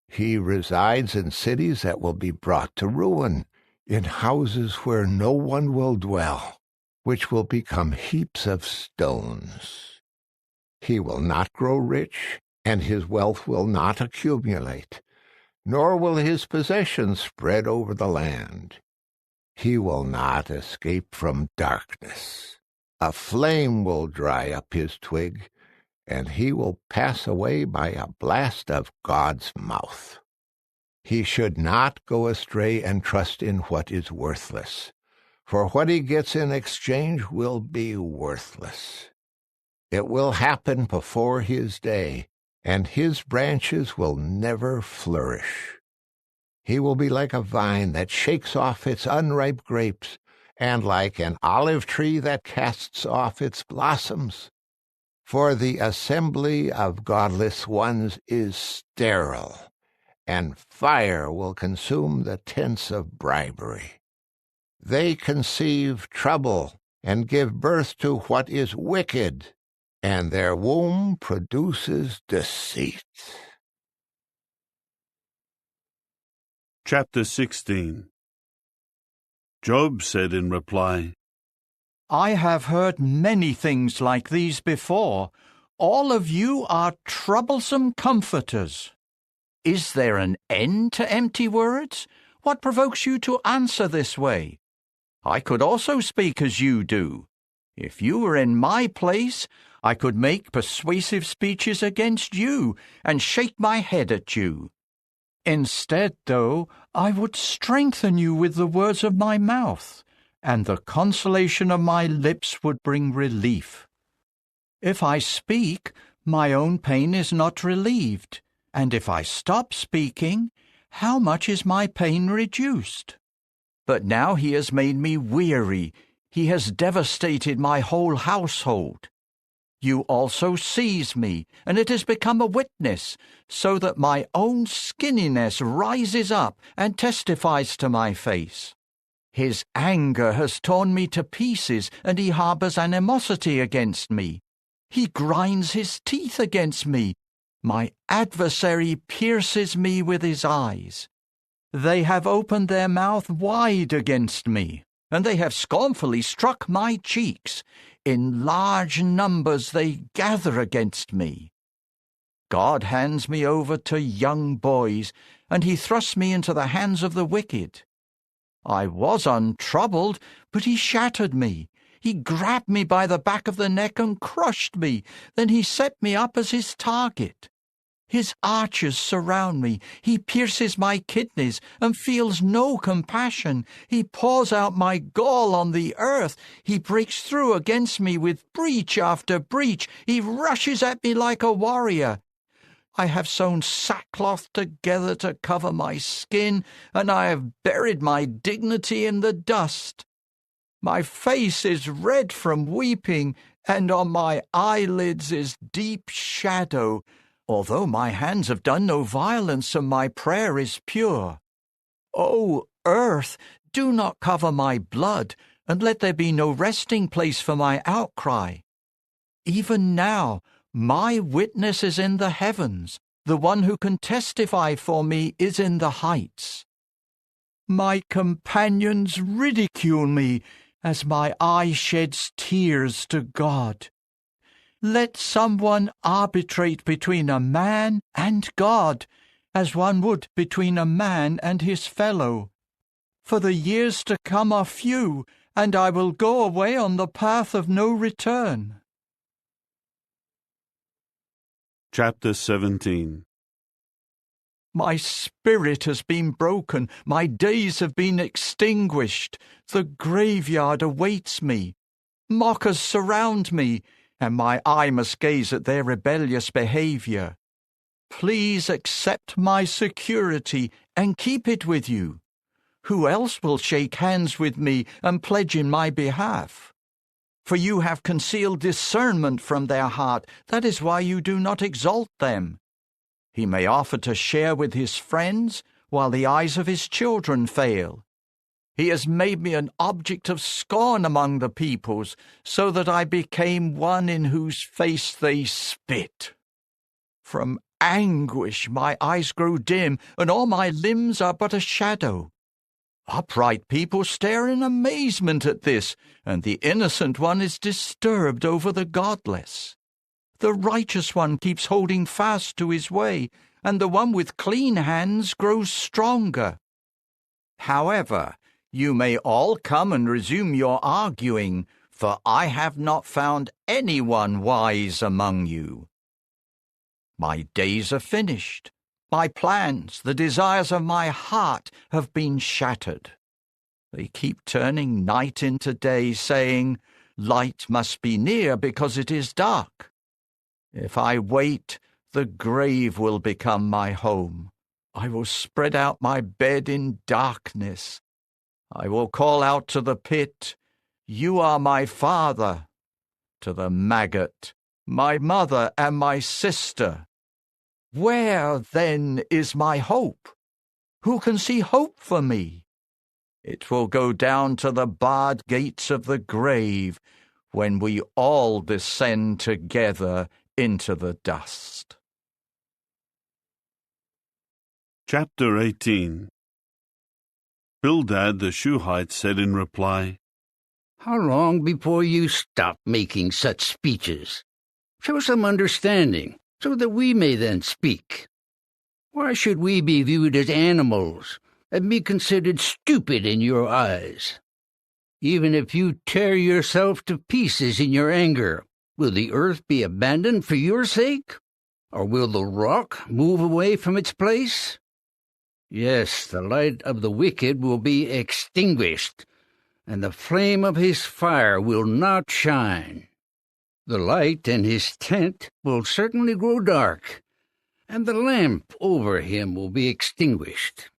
He resides in cities that will be brought to ruin, in houses where no one will dwell, which will become heaps of stones. He will not grow rich, and his wealth will not accumulate, nor will his possessions spread over the land. He will not escape from darkness. A flame will dry up his twig, and he will pass away by a blast of God's mouth. He should not go astray and trust in what is worthless, for what he gets in exchange will be worthless. It will happen before his day, and his branches will never flourish. He will be like a vine that shakes off its unripe grapes, and like an olive tree that casts off its blossoms. For the assembly of godless ones is sterile, and fire will consume the tents of bribery. They conceive trouble and give birth to what is wicked, and their womb produces deceit. Chapter 16. Job said in reply, I have heard many things like these before. All of you are troublesome comforters. Is there an end to empty words? What provokes you to answer this way? I could also speak as you do. If you were in my place, I could make persuasive speeches against you and shake my head at you. Instead, though, I would strengthen you with the words of my mouth, and the consolation of my lips would bring relief. If I speak, my own pain is not relieved, and if I stop speaking, how much is my pain reduced? But now he has made me weary. He has devastated my whole household. You also seize me, and it has become a witness, so that my own skinniness rises up and testifies to my face. His anger has torn me to pieces, and he harbors animosity against me. He grinds his teeth against me. My adversary pierces me with his eyes. They have opened their mouth wide against me, and they have scornfully struck my cheeks. In large numbers they gather against me. God hands me over to young boys, and he thrusts me into the hands of the wicked. I was untroubled, but he shattered me. He grabbed me by the back of the neck and crushed me. Then he set me up as his target. His archers surround me. He pierces my kidneys and feels no compassion. He pours out my gall on the earth. He breaks through against me with breach after breach. He rushes at me like a warrior. I have sewn sackcloth together to cover my skin, and I have buried my dignity in the dust. My face is red from weeping, and on my eyelids is deep shadow, although my hands have done no violence and my prayer is pure. O earth, do not cover my blood, and let there be no resting place for my outcry. Even now, my witness is in the heavens. The one who can testify for me is in the heights. My companions ridicule me as my eye sheds tears to God. Let someone arbitrate between a man and God, as one would between a man and his fellow. For the years to come are few, and I will go away on the path of no return. Chapter 17. My spirit has been broken, my days have been extinguished. The graveyard awaits me. Mockers surround me, and my eye must gaze at their rebellious behavior. Please accept my security and keep it with you. Who else will shake hands with me and pledge in my behalf? For you have concealed discernment from their heart. That is why you do not exalt them. He may offer to share with his friends while the eyes of his children fail. He has made me an object of scorn among the peoples, so that I became one in whose face they spit. From anguish my eyes grow dim, and all my limbs are but a shadow. Upright people stare in amazement at this, and the innocent one is disturbed over the godless. The righteous one keeps holding fast to his way, and the one with clean hands grows stronger. However, you may all come and resume your arguing, for I have not found anyone wise among you. My days are finished. My plans, the desires of my heart, have been shattered. They keep turning night into day, saying, "Light must be near because it is dark." If I wait, the grave will become my home. I will spread out my bed in darkness. I will call out to the pit, "You are my father," to the maggot, "My mother and my sister." Where, then, is my hope? Who can see hope for me? It will go down to the barred gates of the grave when we all descend together into the dust. Chapter 18. Bildad the Shuhite said in reply, How long before you stop making such speeches? Show some understanding, so that we may then speak. Why should we be viewed as animals and be considered stupid in your eyes? Even if you tear yourself to pieces in your anger, will the earth be abandoned for your sake? Or will the rock move away from its place? Yes, the light of the wicked will be extinguished, and the flame of his fire will not shine. The light in his tent will certainly grow dark, and the lamp over him will be extinguished.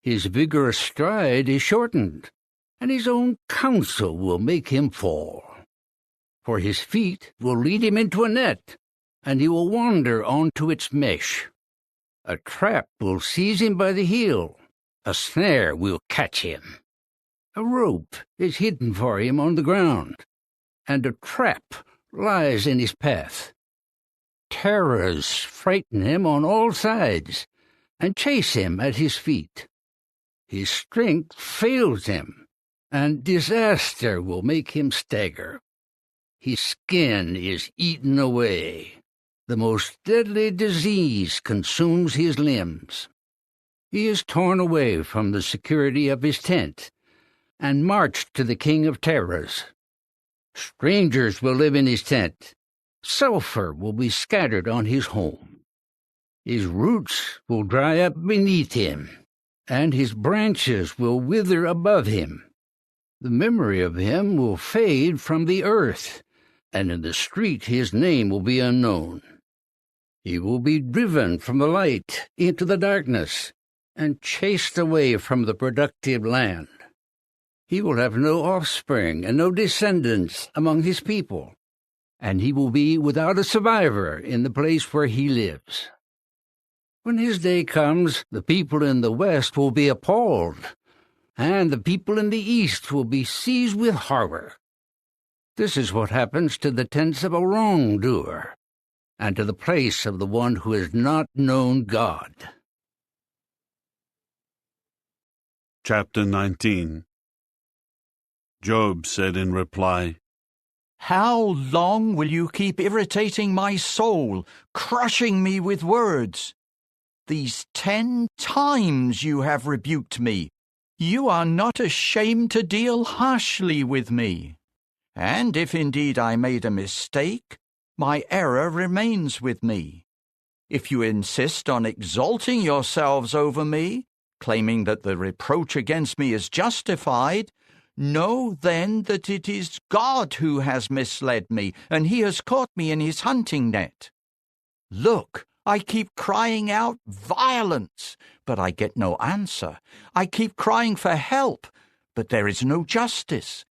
His vigorous stride is shortened, and his own counsel will make him fall. For his feet will lead him into a net, and he will wander onto its mesh. A trap will seize him by the heel, a snare will catch him. A rope is hidden for him on the ground, and a trap lies in his path. Terrors frighten him on all sides, and chase him at his feet. His strength fails him, and disaster will make him stagger. His skin is eaten away. The most deadly disease consumes his limbs. He is torn away from the security of his tent, and marched to the king of terrors. Strangers will live in his tent. Sulphur will be scattered on his home. His roots will dry up beneath him, and his branches will wither above him. The memory of him will fade from the earth, and in the street his name will be unknown. He will be driven from the light into the darkness, and chased away from the productive land. He will have no offspring and no descendants among his people, and he will be without a survivor in the place where he lives. When his day comes, the people in the west will be appalled, and the people in the east will be seized with horror. This is what happens to the tents of a wrongdoer, and to the place of the one who has not known God. Chapter 19. Job said in reply, How long will you keep irritating my soul, crushing me with words? These 10 times you have rebuked me. You are not ashamed to deal harshly with me. And if indeed I made a mistake, my error remains with me. If you insist on exalting yourselves over me, claiming that the reproach against me is justified, know then that it is God who has misled me, and he has caught me in his hunting net. Look, I keep crying out violence, but I get no answer. I keep crying for help, but there is no justice.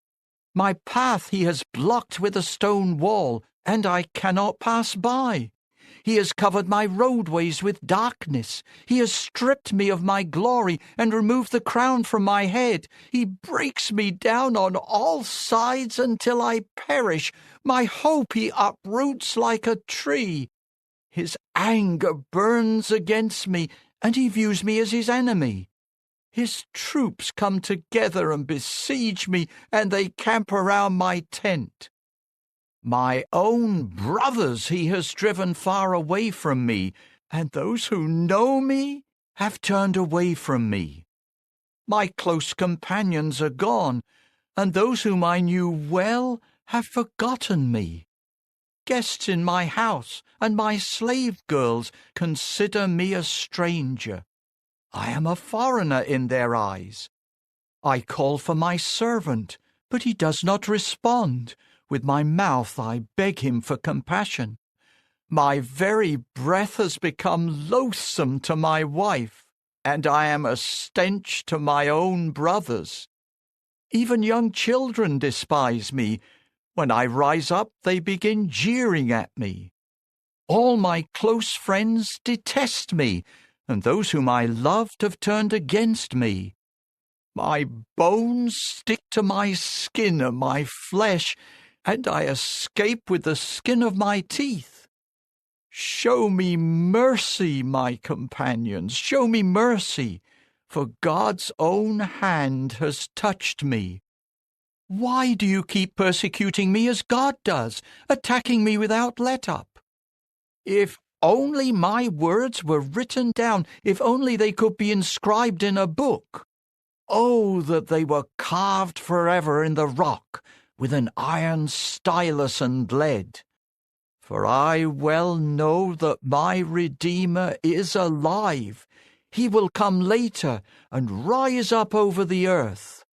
My path he has blocked with a stone wall, and I cannot pass by. He has covered my roadways with darkness. He has stripped me of my glory and removed the crown from my head. He breaks me down on all sides until I perish. My hope he uproots like a tree. His anger burns against me, and he views me as his enemy. His troops come together and besiege me, and they camp around my tent. My own brothers he has driven far away from me, and those who know me have turned away from me. My close companions are gone, and those whom I knew well have forgotten me. Guests in my house and my slave girls consider me a stranger. I am a foreigner in their eyes. I call for my servant, but he does not respond. With my mouth I beg him for compassion. My very breath has become loathsome to my wife, and I am a stench to my own brothers. Even young children despise me. When I rise up, they begin jeering at me. All my close friends detest me, and those whom I loved have turned against me. My bones stick to my skin and my flesh, and I escape with the skin of my teeth. Show me mercy, my companions, show me mercy, for God's own hand has touched me. Why do you keep persecuting me as God does, attacking me without let-up? If only my words were written down, if only they could be inscribed in a book. Oh, that they were carved forever in the rock, with an iron stylus and lead. For I well know that my Redeemer is alive. He will come later and rise up over the earth.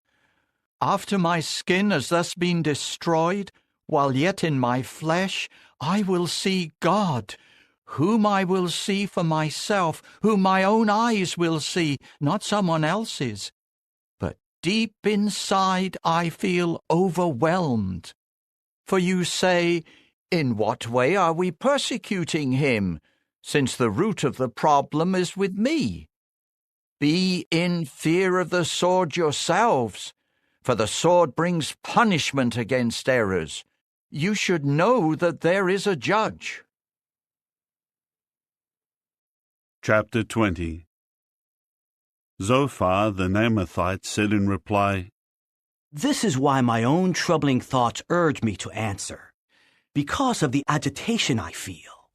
After my skin has thus been destroyed, while yet in my flesh, I will see God, whom I will see for myself, whom my own eyes will see, not someone else's. Deep inside I feel overwhelmed. For you say, in what way are we persecuting him, since the root of the problem is with me? Be in fear of the sword yourselves, for the sword brings punishment against errors. You should know that there is a judge. Chapter 20. Zophar the Naamathite said in reply, This is why my own troubling thoughts urge me to answer, because of the agitation I feel.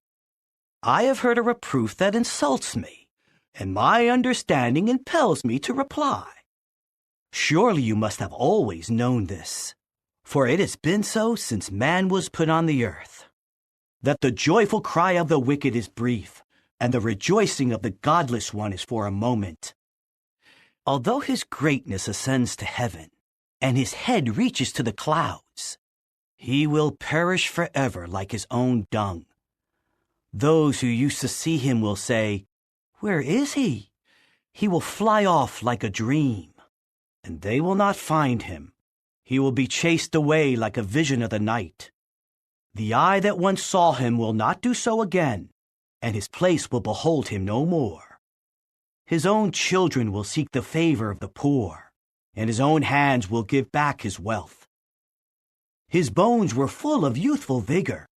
I have heard a reproof that insults me, and my understanding impels me to reply. Surely you must have always known this, for it has been so since man was put on the earth, that the joyful cry of the wicked is brief, and the rejoicing of the godless one is for a moment. Although his greatness ascends to heaven, and his head reaches to the clouds, he will perish forever like his own dung. Those who used to see him will say, Where is he? He will fly off like a dream. and they will not find him. He will be chased away like a vision of the night. The eye that once saw him will not do so again, and his place will behold him no more. His own children will seek the favor of the poor, and his own hands will give back his wealth. His bones were full of youthful vigor,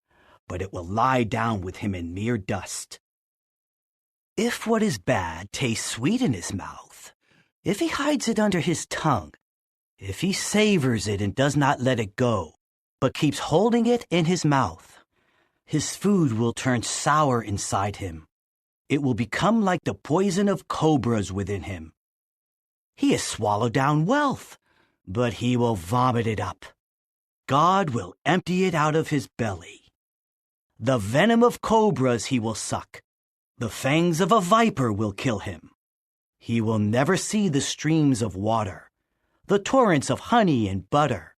but it will lie down with him in mere dust. If what is bad tastes sweet in his mouth, if he hides it under his tongue, if he savors it and does not let it go, but keeps holding it in his mouth, his food will turn sour inside him. It will become like the poison of cobras within him. He has swallowed down wealth, but he will vomit it up. God will empty it out of his belly. The venom of cobras he will suck. The fangs of a viper will kill him. He will never see the streams of water, the torrents of honey and butter.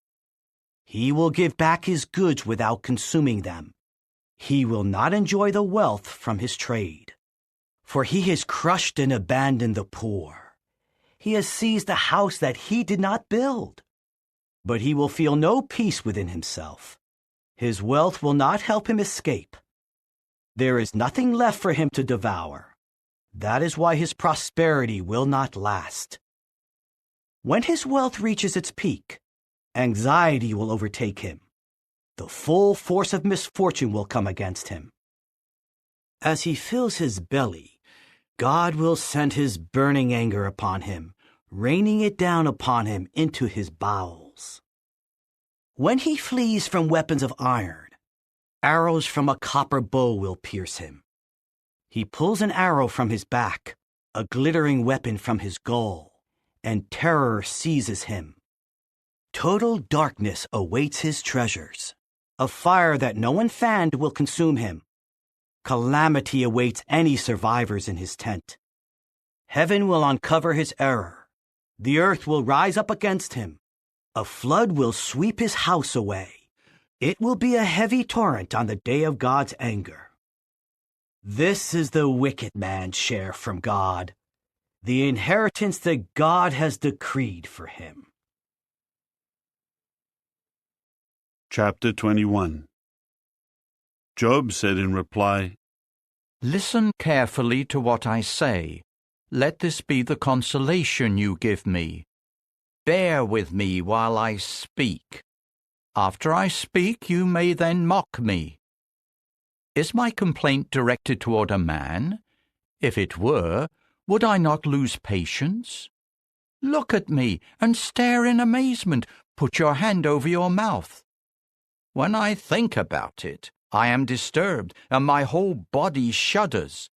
He will give back his goods without consuming them. He will not enjoy the wealth from his trade. For he has crushed and abandoned the poor. He has seized a house that he did not build. But he will feel no peace within himself. His wealth will not help him escape. There is nothing left for him to devour. That is why his prosperity will not last. When his wealth reaches its peak, anxiety will overtake him. The full force of misfortune will come against him. As he fills his belly, God will send his burning anger upon him, raining it down upon him into his bowels. When he flees from weapons of iron, arrows from a copper bow will pierce him. He pulls an arrow from his back, a glittering weapon from his goal, and terror seizes him. Total darkness awaits his treasures. A fire that no one fanned will consume him. Calamity awaits any survivors in his tent. Heaven will uncover his error. The earth will rise up against him. A flood will sweep his house away. It will be a heavy torrent on the day of God's anger. This is the wicked man's share from God, the inheritance that God has decreed for him. Chapter 21. Job said in reply, Listen carefully to what I say. Let this be the consolation you give me. Bear with me while I speak. After I speak, you may then mock me. Is my complaint directed toward a man? If it were, would I not lose patience? Look at me and stare in amazement. Put your hand over your mouth. When I think about it, I am disturbed, and my whole body shudders.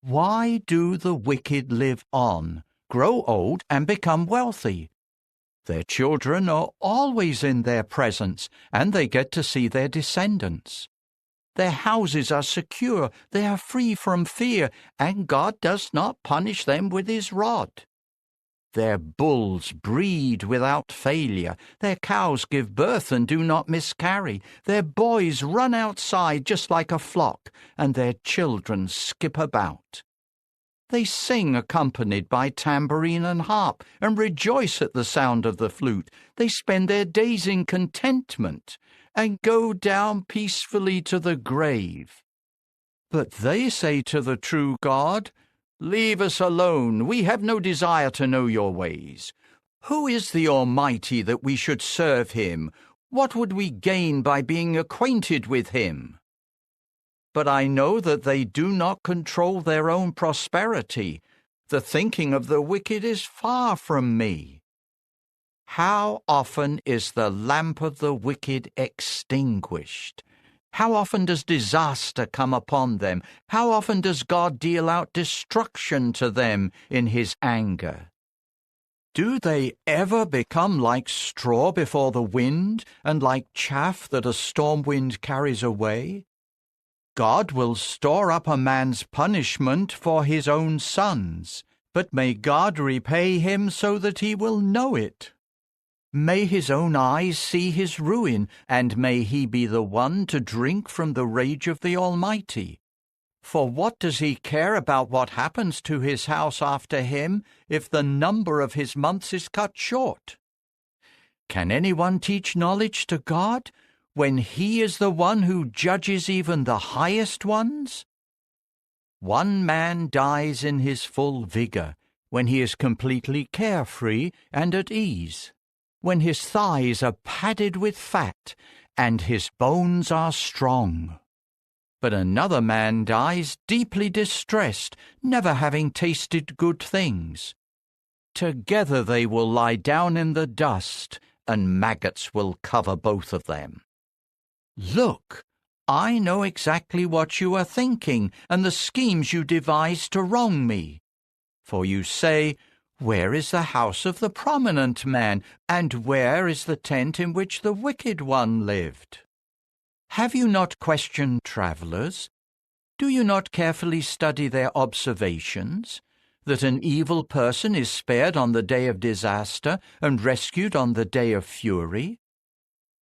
Why do the wicked live on, grow old, and become wealthy? Their children are always in their presence, and they get to see their descendants. Their houses are secure, they are free from fear, and God does not punish them with his rod. Their bulls breed without failure, their cows give birth and do not miscarry, their boys run outside just like a flock, and their children skip about. They sing accompanied by tambourine and harp, and rejoice at the sound of the flute. They spend their days in contentment, and go down peacefully to the grave. But they say to the true God, Leave us alone, we have no desire to know your ways. Who is the Almighty that we should serve him? What would we gain by being acquainted with him? But I know that they do not control their own prosperity. The thinking of the wicked is far from me. How often is the lamp of the wicked extinguished? How often does disaster come upon them? How often does God deal out destruction to them in his anger? Do they ever become like straw before the wind, and like chaff that a storm wind carries away? God will store up a man's punishment for his own sons, but may God repay him so that he will know it. May his own eyes see his ruin, and may he be the one to drink from the rage of the Almighty. For what does he care about what happens to his house after him if the number of his months is cut short? Can anyone teach knowledge to God when he is the one who judges even the highest ones? One man dies in his full vigor when he is completely carefree and at ease, when his thighs are padded with fat and his bones are strong. But another man dies deeply distressed, never having tasted good things. Together they will lie down in the dust, and maggots will cover both of them. Look, I know exactly what you are thinking and the schemes you devise to wrong me. For you say, where is the house of the prominent man, and where is the tent in which the wicked one lived? Have you not questioned travelers? Do you not carefully study their observations, that an evil person is spared on the day of disaster and rescued on the day of fury?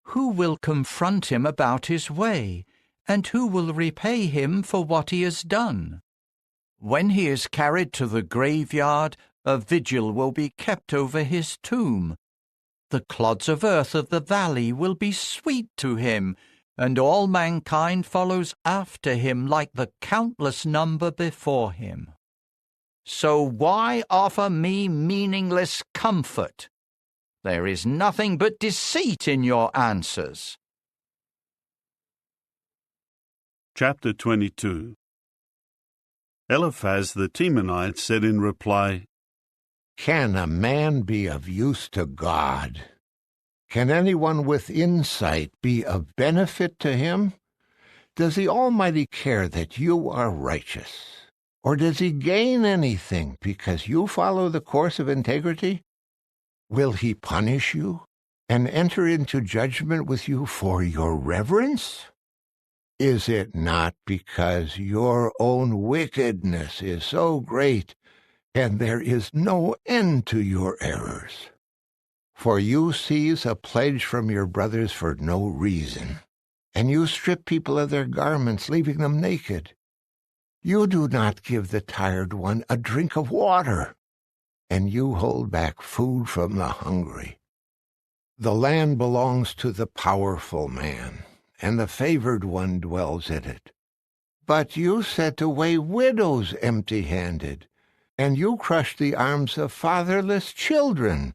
Who will confront him about his way, and who will repay him for what he has done? When he is carried to the graveyard, a vigil will be kept over his tomb. The clods of earth of the valley will be sweet to him, and all mankind follows after him like the countless number before him. So why offer me meaningless comfort? There is nothing but deceit in your answers. Chapter 22. Eliphaz the Temanite said in reply, Can a man be of use to God? Can anyone with insight be of benefit to him? Does the Almighty care that you are righteous? Or does he gain anything because you follow the course of integrity? Will he punish you and enter into judgment with you for your reverence? Is it not because your own wickedness is so great and there is no end to your errors? For you seize a pledge from your brothers for no reason, and you strip people of their garments, leaving them naked. You do not give the tired one a drink of water, and you hold back food from the hungry. The land belongs to the powerful man, and the favored one dwells in it. But you sent away widows empty-handed, and you crushed the arms of fatherless children.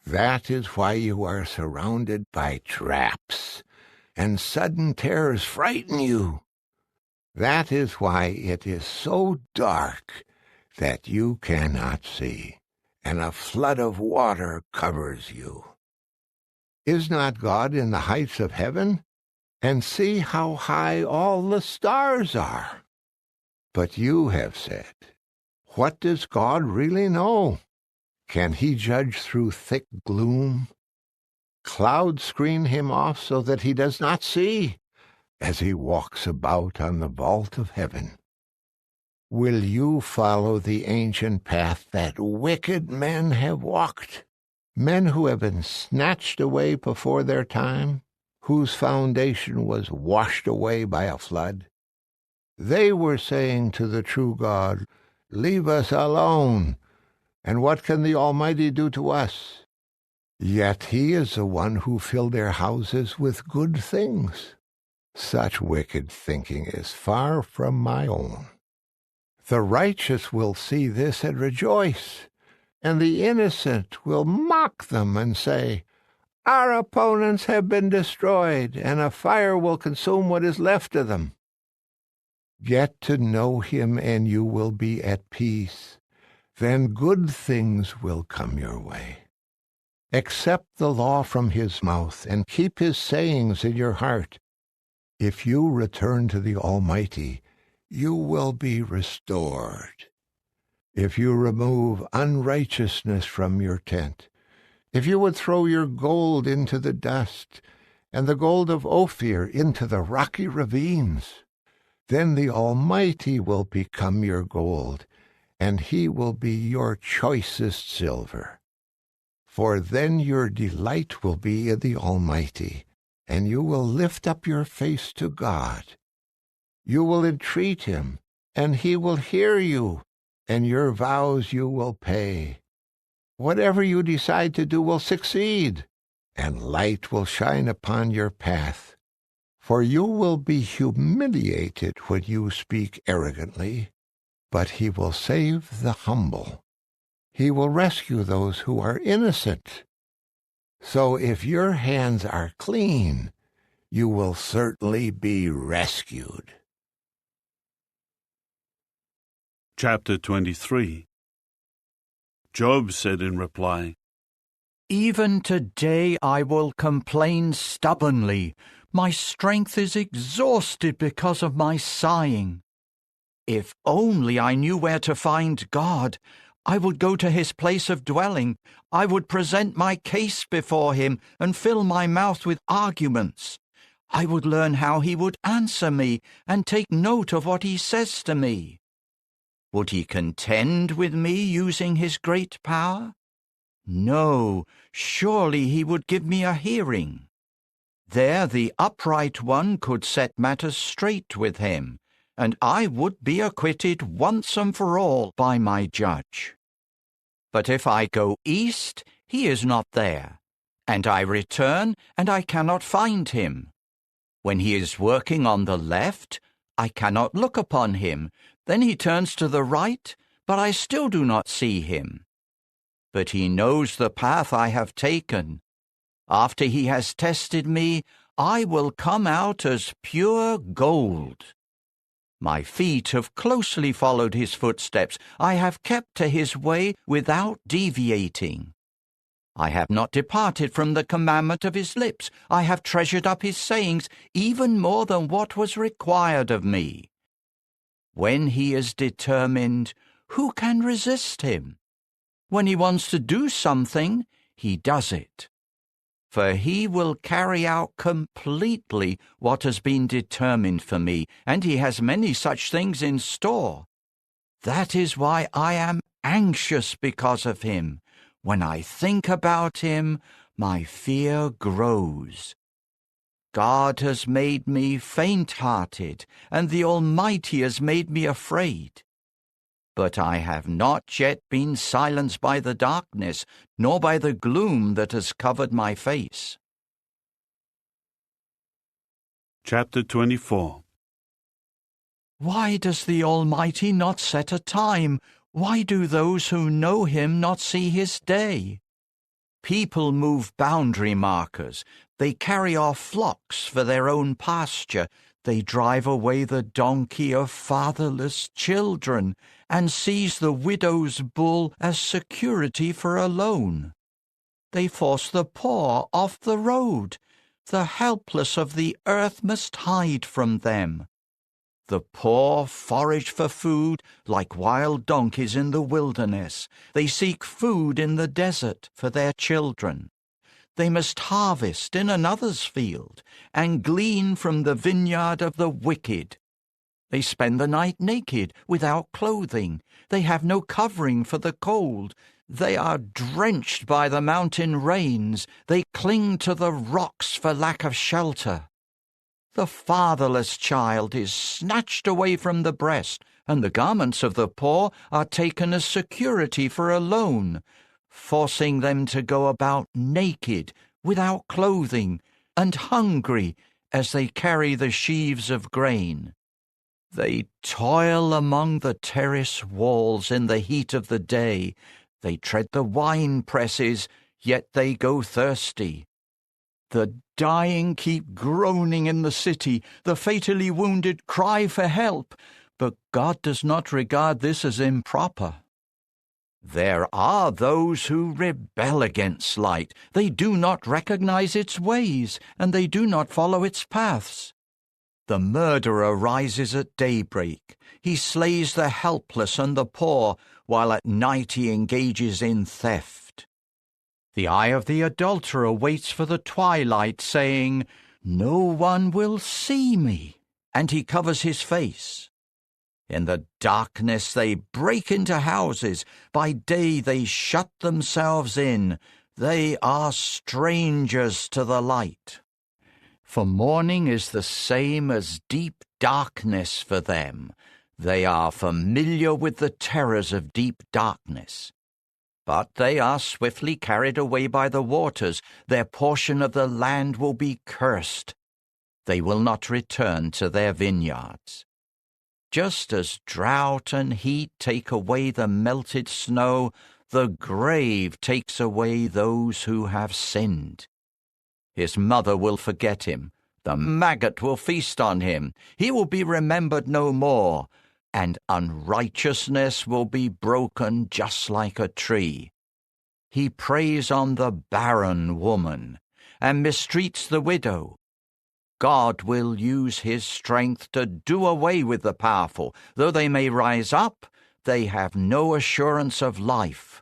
That is why you are surrounded by traps, and sudden terrors frighten you. That is why it is so dark that you cannot see, and a flood of water covers you. Is not God in the heights of heaven? And see how high all the stars are. But you have said, what does God really know? Can he judge through thick gloom? Clouds screen him off so that he does not see, as he walks about on the vault of heaven. Will you follow the ancient path that wicked men have walked, men who have been snatched away before their time, whose foundation was washed away by a flood? They were saying to the true God, Leave us alone, and what can the Almighty do to us? Yet he is the one who filled their houses with good things. Such wicked thinking is far from my own. The righteous will see this and rejoice, and the innocent will mock them and say, Our opponents have been destroyed, and a fire will consume what is left of them. Get to know him, and you will be at peace. Then good things will come your way. Accept the law from his mouth, and keep his sayings in your heart. If you return to the Almighty, you will be restored. If you remove unrighteousness from your tent, if you would throw your gold into the dust, and the gold of Ophir into the rocky ravines, then the Almighty will become your gold, and he will be your choicest silver. For then your delight will be in the Almighty, and you will lift up your face to God. You will entreat him, and he will hear you, and your vows you will pay. Whatever you decide to do will succeed, and light will shine upon your path. For you will be humiliated when you speak arrogantly, but he will save the humble. He will rescue those who are innocent. So if your hands are clean, you will certainly be rescued. Chapter 23. Job said in reply, Even today I will complain stubbornly. My strength is exhausted because of my sighing. If only I knew where to find God, I would go to his place of dwelling. I would present my case before him and fill my mouth with arguments. I would learn how he would answer me and take note of what he says to me. Would he contend with me using his great power? No, surely he would give me a hearing. There the upright one could set matters straight with him, and I would be acquitted once and for all by my judge. But if I go east, he is not there, and I return, and I cannot find him. When he is working on the left, I cannot look upon him. Then he turns to the right, but I still do not see him. But he knows the path I have taken. After he has tested me, I will come out as pure gold. My feet have closely followed his footsteps. I have kept to his way without deviating. I have not departed from the commandment of his lips. I have treasured up his sayings even more than what was required of me. When he is determined, who can resist him? When he wants to do something, he does it. For he will carry out completely what has been determined for me, and he has many such things in store. That is why I am anxious because of him. When I think about him, my fear grows. God has made me faint-hearted, and the Almighty has made me afraid. But I have not yet been silenced by the darkness, nor by the gloom that has covered my face. Chapter 24. Why does the Almighty not set a time? Why do those who know him not see his day? People move boundary markers. They carry off flocks for their own pasture. They drive away the donkey of fatherless children and seize the widow's bull as security for a loan. They force the poor off the road. The helpless of the earth must hide from them. The poor forage for food like wild donkeys in the wilderness. They seek food in the desert for their children. They must harvest in another's field and glean from the vineyard of the wicked. They spend the night naked, without clothing. They have no covering for the cold. They are drenched by the mountain rains. They cling to the rocks for lack of shelter. The fatherless child is snatched away from the breast, and the garments of the poor are taken as security for a loan, forcing them to go about naked, without clothing, and hungry as they carry the sheaves of grain. They toil among the terrace walls in the heat of the day. They tread the wine presses, yet they go thirsty. The dying keep groaning in the city. The fatally wounded cry for help, but God does not regard this as improper. There are those who rebel against light. They do not recognize its ways, and they do not follow its paths. The murderer rises at daybreak. He slays the helpless and the poor, while at night he engages in theft. The eye of the adulterer waits for the twilight, saying, "No one will see me," and he covers his face. In the darkness they break into houses. By day they shut themselves in. They are strangers to the light. For morning is the same as deep darkness for them. They are familiar with the terrors of deep darkness. But they are swiftly carried away by the waters. Their portion of the land will be cursed. They will not return to their vineyards. Just as drought and heat take away the melted snow, the grave takes away those who have sinned. His mother will forget him. The maggot will feast on him. He will be remembered no more, and unrighteousness will be broken just like a tree. He preys on the barren woman and mistreats the widow. God will use his strength to do away with the powerful. Though they may rise up, they have no assurance of life.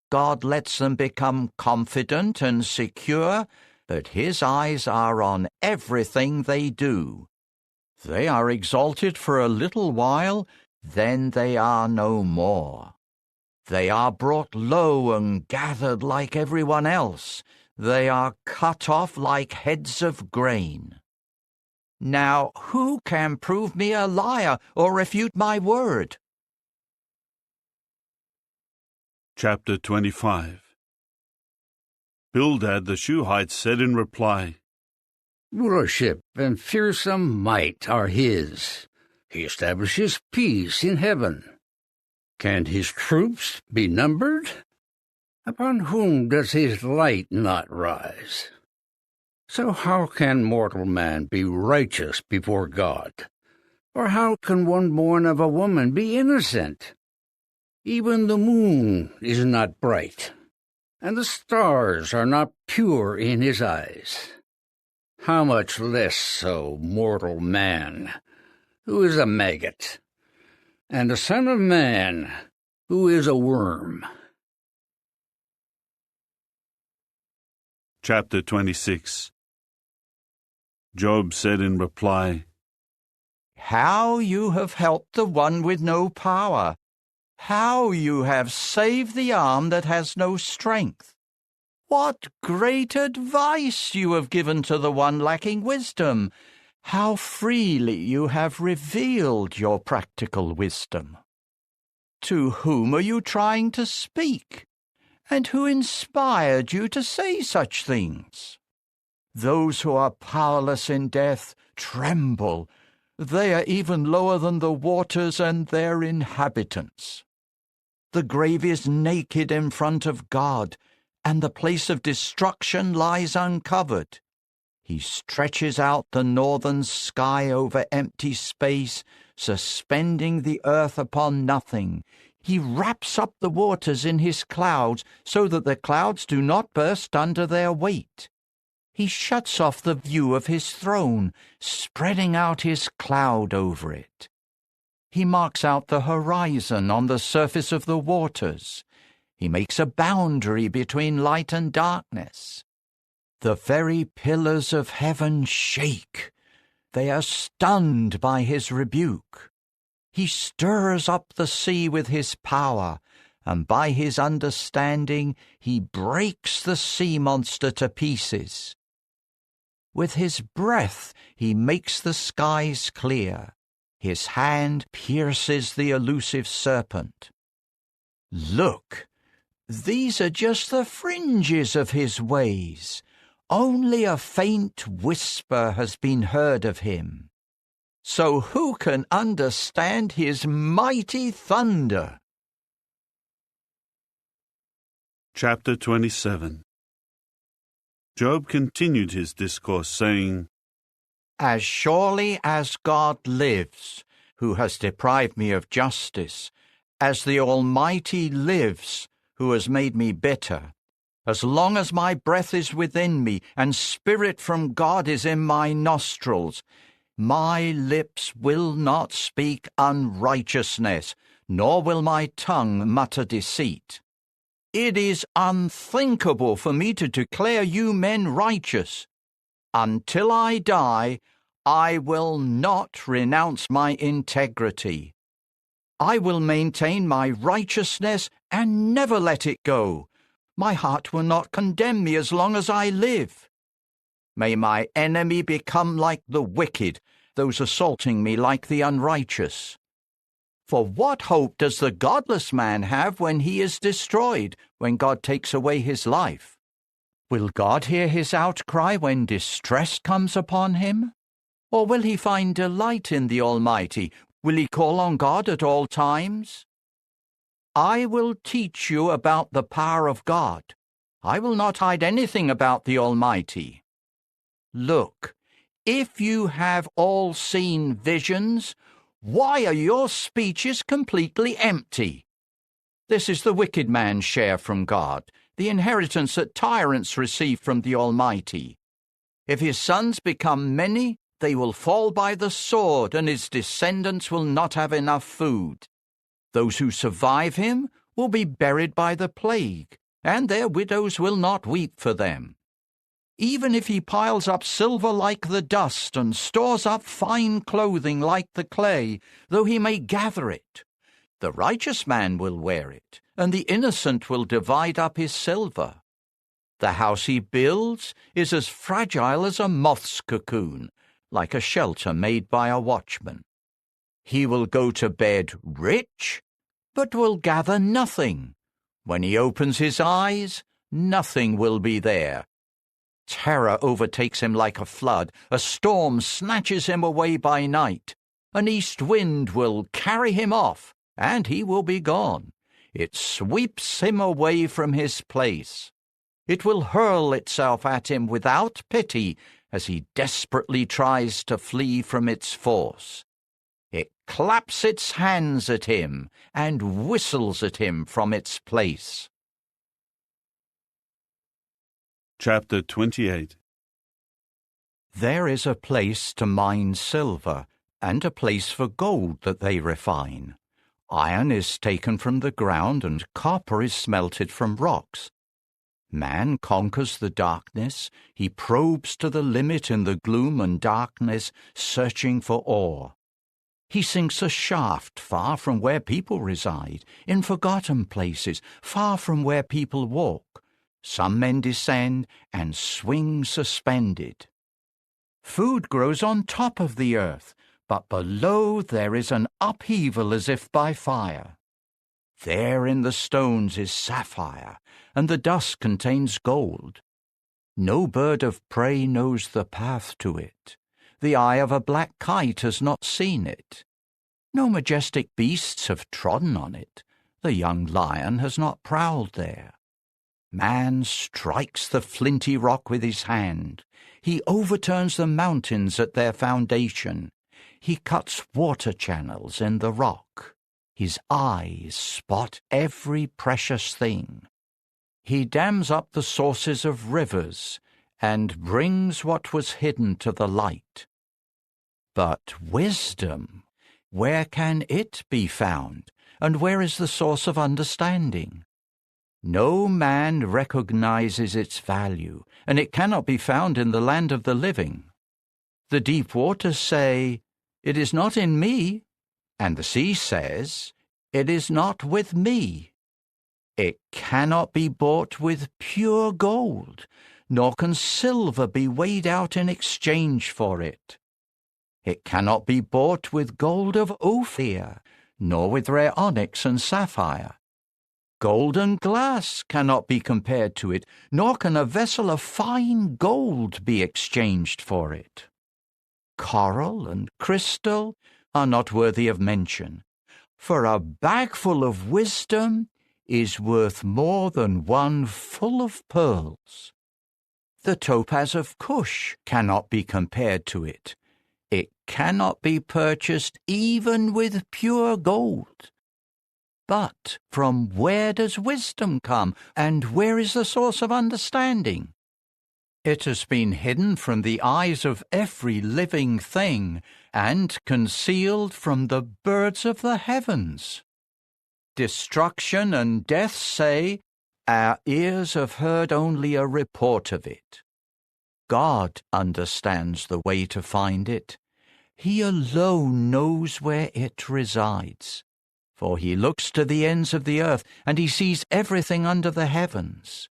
God lets them become confident and secure, but his eyes are on everything they do. They are exalted for a little while, then they are no more. They are brought low and gathered like everyone else. They are cut off like heads of grain. Now, who can prove me a liar or refute my word? Chapter 25. Bildad the Shuhite said in reply, Rulership and fearsome might are his. He establishes peace in heaven. Can his troops be numbered? Upon whom does his light not rise? So how can mortal man be righteous before God? Or how can one born of a woman be innocent? Even the moon is not bright, and the stars are not pure in his eyes. How much less so mortal man, who is a maggot, and the son of man, who is a worm. Chapter 26. Job said in reply, How you have helped the one with no power! How you have saved the arm that has no strength! What great advice you have given to the one lacking wisdom! How freely you have revealed your practical wisdom! To whom are you trying to speak? And who inspired you to say such things? Those who are powerless in death tremble. They are even lower than the waters and their inhabitants. The grave is naked in front of God, and the place of destruction lies uncovered. He stretches out the northern sky over empty space, suspending the earth upon nothing. He wraps up the waters in his clouds, so that the clouds do not burst under their weight. He shuts off the view of his throne, spreading out his cloud over it. He marks out the horizon on the surface of the waters. He makes a boundary between light and darkness. The very pillars of heaven shake. They are stunned by his rebuke. He stirs up the sea with his power, and by his understanding he breaks the sea monster to pieces. With his breath he makes the skies clear. His hand pierces the elusive serpent. Look, these are just the fringes of his ways. Only a faint whisper has been heard of him. So who can understand his mighty thunder? Chapter 27. Job continued his discourse, saying, As surely as God lives, who has deprived me of justice, as the Almighty lives, who has made me bitter, as long as my breath is within me and spirit from God is in my nostrils, my lips will not speak unrighteousness, nor will my tongue mutter deceit. It is unthinkable for me to declare you men righteous. Until I die, I will not renounce my integrity. I will maintain my righteousness and never let it go. My heart will not condemn me as long as I live. May my enemy become like the wicked, those assaulting me like the unrighteous. For what hope does the godless man have when he is destroyed, when God takes away his life? Will God hear his outcry when distress comes upon him? Or will he find delight in the Almighty? Will he call on God at all times? I will teach you about the power of God. I will not hide anything about the Almighty. Look, if you have all seen visions, why are your speeches completely empty? This is the wicked man's share from God, the inheritance that tyrants receive from the Almighty. If his sons become many, they will fall by the sword, and his descendants will not have enough food. Those who survive him will be buried by the plague, and their widows will not weep for them. Even if he piles up silver like the dust and stores up fine clothing like the clay, though he may gather it, the righteous man will wear it, and the innocent will divide up his silver. The house he builds is as fragile as a moth's cocoon, like a shelter made by a watchman. He will go to bed rich, but will gather nothing. When he opens his eyes, nothing will be there. Terror overtakes him like a flood. A storm snatches him away by night. An east wind will carry him off, and he will be gone. It sweeps him away from his place. It will hurl itself at him without pity as he desperately tries to flee from its force. It claps its hands at him and whistles at him from its place. Chapter 28. There is a place to mine silver, and a place for gold that they refine. Iron is taken from the ground, and copper is smelted from rocks. Man conquers the darkness. He probes to the limit in the gloom and darkness, searching for ore. He sinks a shaft far from where people reside, in forgotten places, far from where people walk. Some men descend and swing suspended. Food grows on top of the earth, but below there is an upheaval as if by fire. There in the stones is sapphire, and the dust contains gold. No bird of prey knows the path to it. The eye of a black kite has not seen it. No majestic beasts have trodden on it. The young lion has not prowled there. Man strikes the flinty rock with his hand. He overturns the mountains at their foundation. He cuts water channels in the rock. His eyes spot every precious thing. He dams up the sources of rivers and brings what was hidden to the light. But wisdom, where can it be found, and where is the source of understanding? No man recognizes its value, and it cannot be found in the land of the living. The deep waters say, "It is not in me," and the sea says, "It is not with me." It cannot be bought with pure gold, nor can silver be weighed out in exchange for it. It cannot be bought with gold of Ophir, nor with rare onyx and sapphire. Gold and glass cannot be compared to it, nor can a vessel of fine gold be exchanged for it. Coral and crystal are not worthy of mention, for a bagful of wisdom is worth more than one full of pearls. The topaz of Cush cannot be compared to it. It cannot be purchased even with pure gold. But from where does wisdom come, and where is the source of understanding? It has been hidden from the eyes of every living thing, and concealed from the birds of the heavens. Destruction and death say, "Our ears have heard only a report of it." God understands the way to find it. He alone knows where it resides. For he looks to the ends of the earth, and he sees everything under the heavens.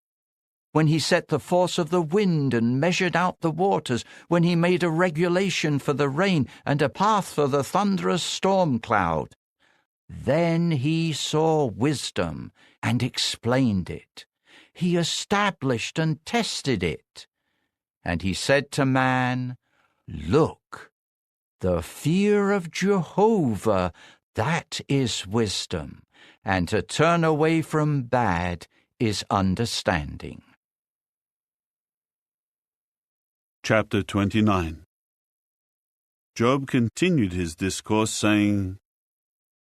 when he set the force of the wind and measured out the waters, when he made a regulation for the rain and a path for the thunderous storm cloud. Then he saw wisdom and explained it. He established and tested it. And he said to man, Look, the fear of Jehovah, that is wisdom, and to turn away from bad is understanding. Chapter 29. Job continued his discourse, saying,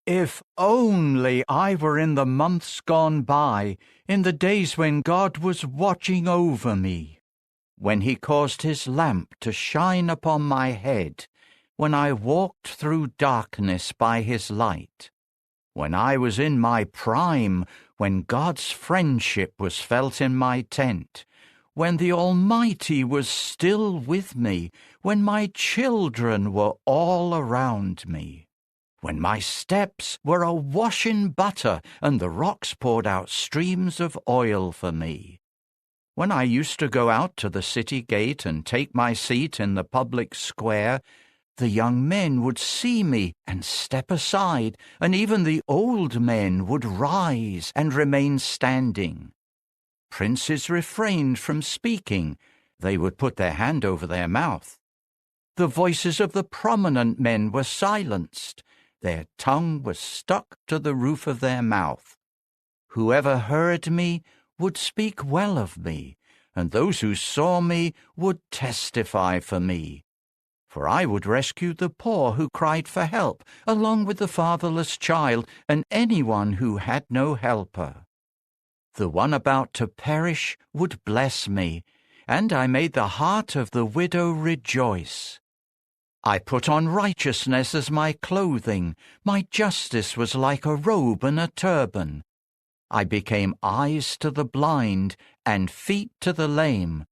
If only I were in the months gone by, in the days when God was watching over me, when he caused his lamp to shine upon my head, when I walked through darkness by his light, when I was in my prime, when God's friendship was felt in my tent, when the Almighty was still with me, when my children were all around me, when my steps were awash in butter and the rocks poured out streams of oil for me, when I used to go out to the city gate and take my seat in the public square, the young men would see me and step aside, and even the old men would rise and remain standing. Princes refrained from speaking. They would put their hand over their mouth. The voices of the prominent men were silenced. Their tongue was stuck to the roof of their mouth. Whoever heard me would speak well of me, and those who saw me would testify for me. For I would rescue the poor who cried for help, along with the fatherless child and anyone who had no helper. The one about to perish would bless me, and I made the heart of the widow rejoice. I put on righteousness as my clothing. My justice was like a robe and a turban. I became eyes to the blind and feet to the lame.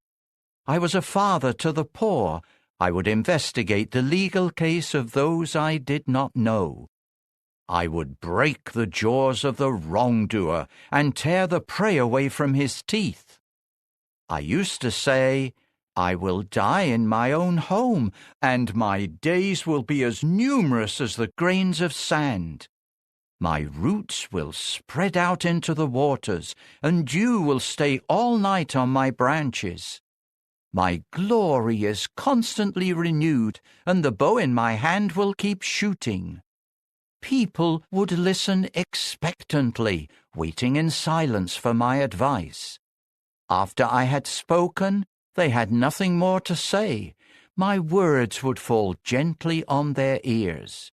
I was a father to the poor. I would investigate the legal case of those I did not know. I would break the jaws of the wrongdoer and tear the prey away from his teeth. I used to say, I will die in my own home, and my days will be as numerous as the grains of sand. My roots will spread out into the waters, and dew will stay all night on my branches. My glory is constantly renewed, and the bow in my hand will keep shooting. People would listen expectantly, waiting in silence for my advice. After I had spoken, they had nothing more to say. My words would fall gently on their ears.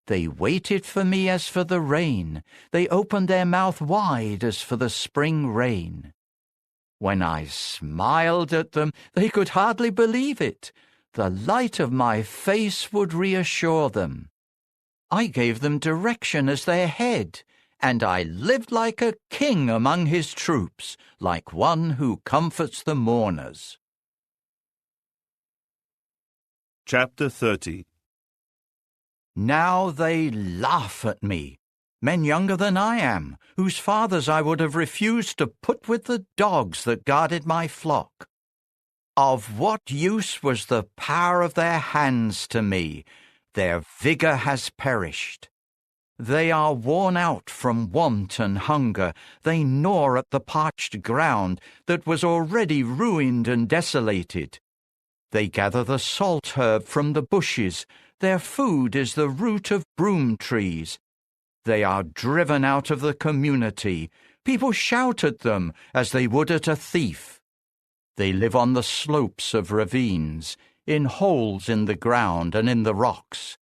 They waited for me as for the rain. They opened their mouth wide as for the spring rain. When I smiled at them, they could hardly believe it. The light of my face would reassure them. I gave them direction as their head, and I lived like a king among his troops, like one who comforts the mourners. Chapter 30. Now they laugh at me, men younger than I am, whose fathers I would have refused to put with the dogs that guarded my flock. Of what use was the power of their hands to me? Their vigor has perished. They are worn out from want and hunger. They gnaw at the parched ground that was already ruined and desolated. They gather the salt herb from the bushes. Their food is the root of broom trees. They are driven out of the community. People shout at them as they would at a thief. They live on the slopes of ravines, in holes in the ground and in the rocks.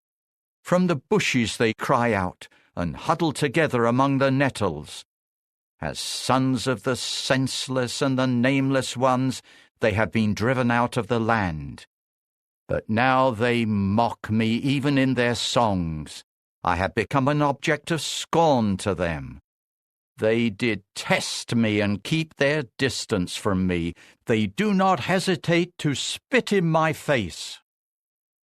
From the bushes they cry out and huddle together among the nettles. As sons of the senseless and the nameless ones, they have been driven out of the land. But now they mock me even in their songs. I have become an object of scorn to them. They detest me and keep their distance from me. They do not hesitate to spit in my face.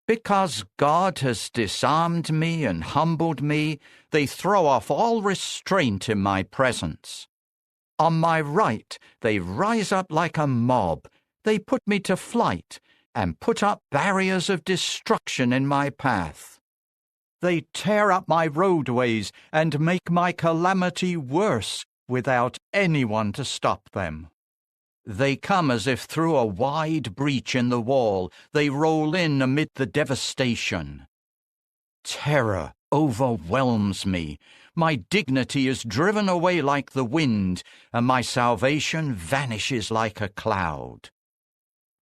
Because God has disarmed me and humbled me, they throw off all restraint in my presence. On my right they rise up like a mob. They put me to flight and put up barriers of destruction in my path. They tear up my roadways and make my calamity worse without anyone to stop them. They come as if through a wide breach in the wall. They roll in amid the devastation. Terror overwhelms me. My dignity is driven away like the wind, and my salvation vanishes like a cloud.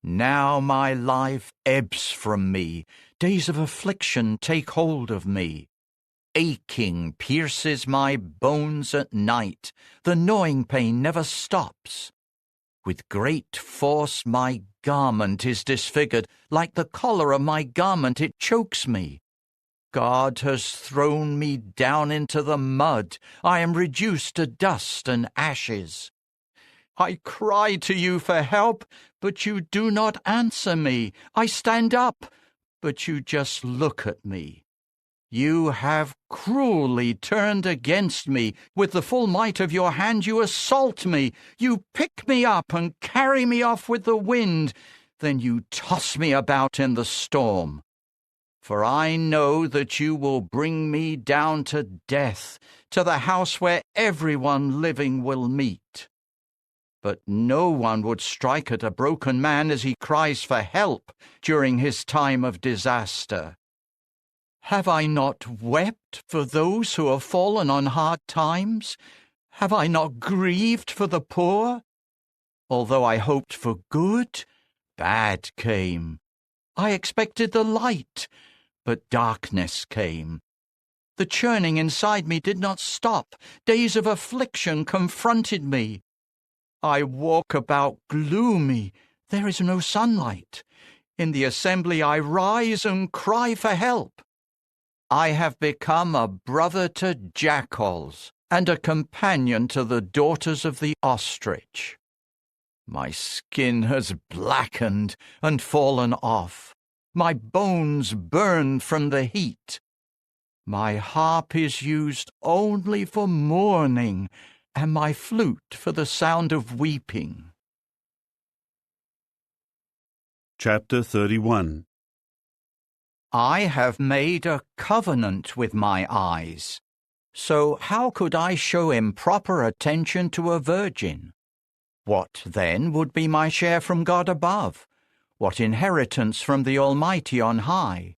Now my life ebbs from me. Days of affliction take hold of me. Aching pierces my bones at night. The gnawing pain never stops. With great force my garment is disfigured. Like the collar of my garment it chokes me. God has thrown me down into the mud. I am reduced to dust and ashes. I cry to you for help, but you do not answer me. I stand up, but you just look at me. You have cruelly turned against me. With the full might of your hand you assault me. You pick me up and carry me off with the wind. Then you toss me about in the storm. For I know that you will bring me down to death, to the house where everyone living will meet. But no one would strike at a broken man as he cries for help during his time of disaster. Have I not wept for those who have fallen on hard times? Have I not grieved for the poor? Although I hoped for good, bad came. I expected the light, but darkness came. The churning inside me did not stop. Days of affliction confronted me. I walk about gloomy. There is no sunlight. In the assembly I rise and cry for help. I have become a brother to jackals and a companion to the daughters of the ostrich. My skin has blackened and fallen off. My bones burn from the heat. My harp is used only for mourning, and my flute for the sound of weeping. Chapter 31. I have made a covenant with my eyes. So how could I show improper attention to a virgin? What, then, would be my share from God above? What inheritance from the Almighty on high?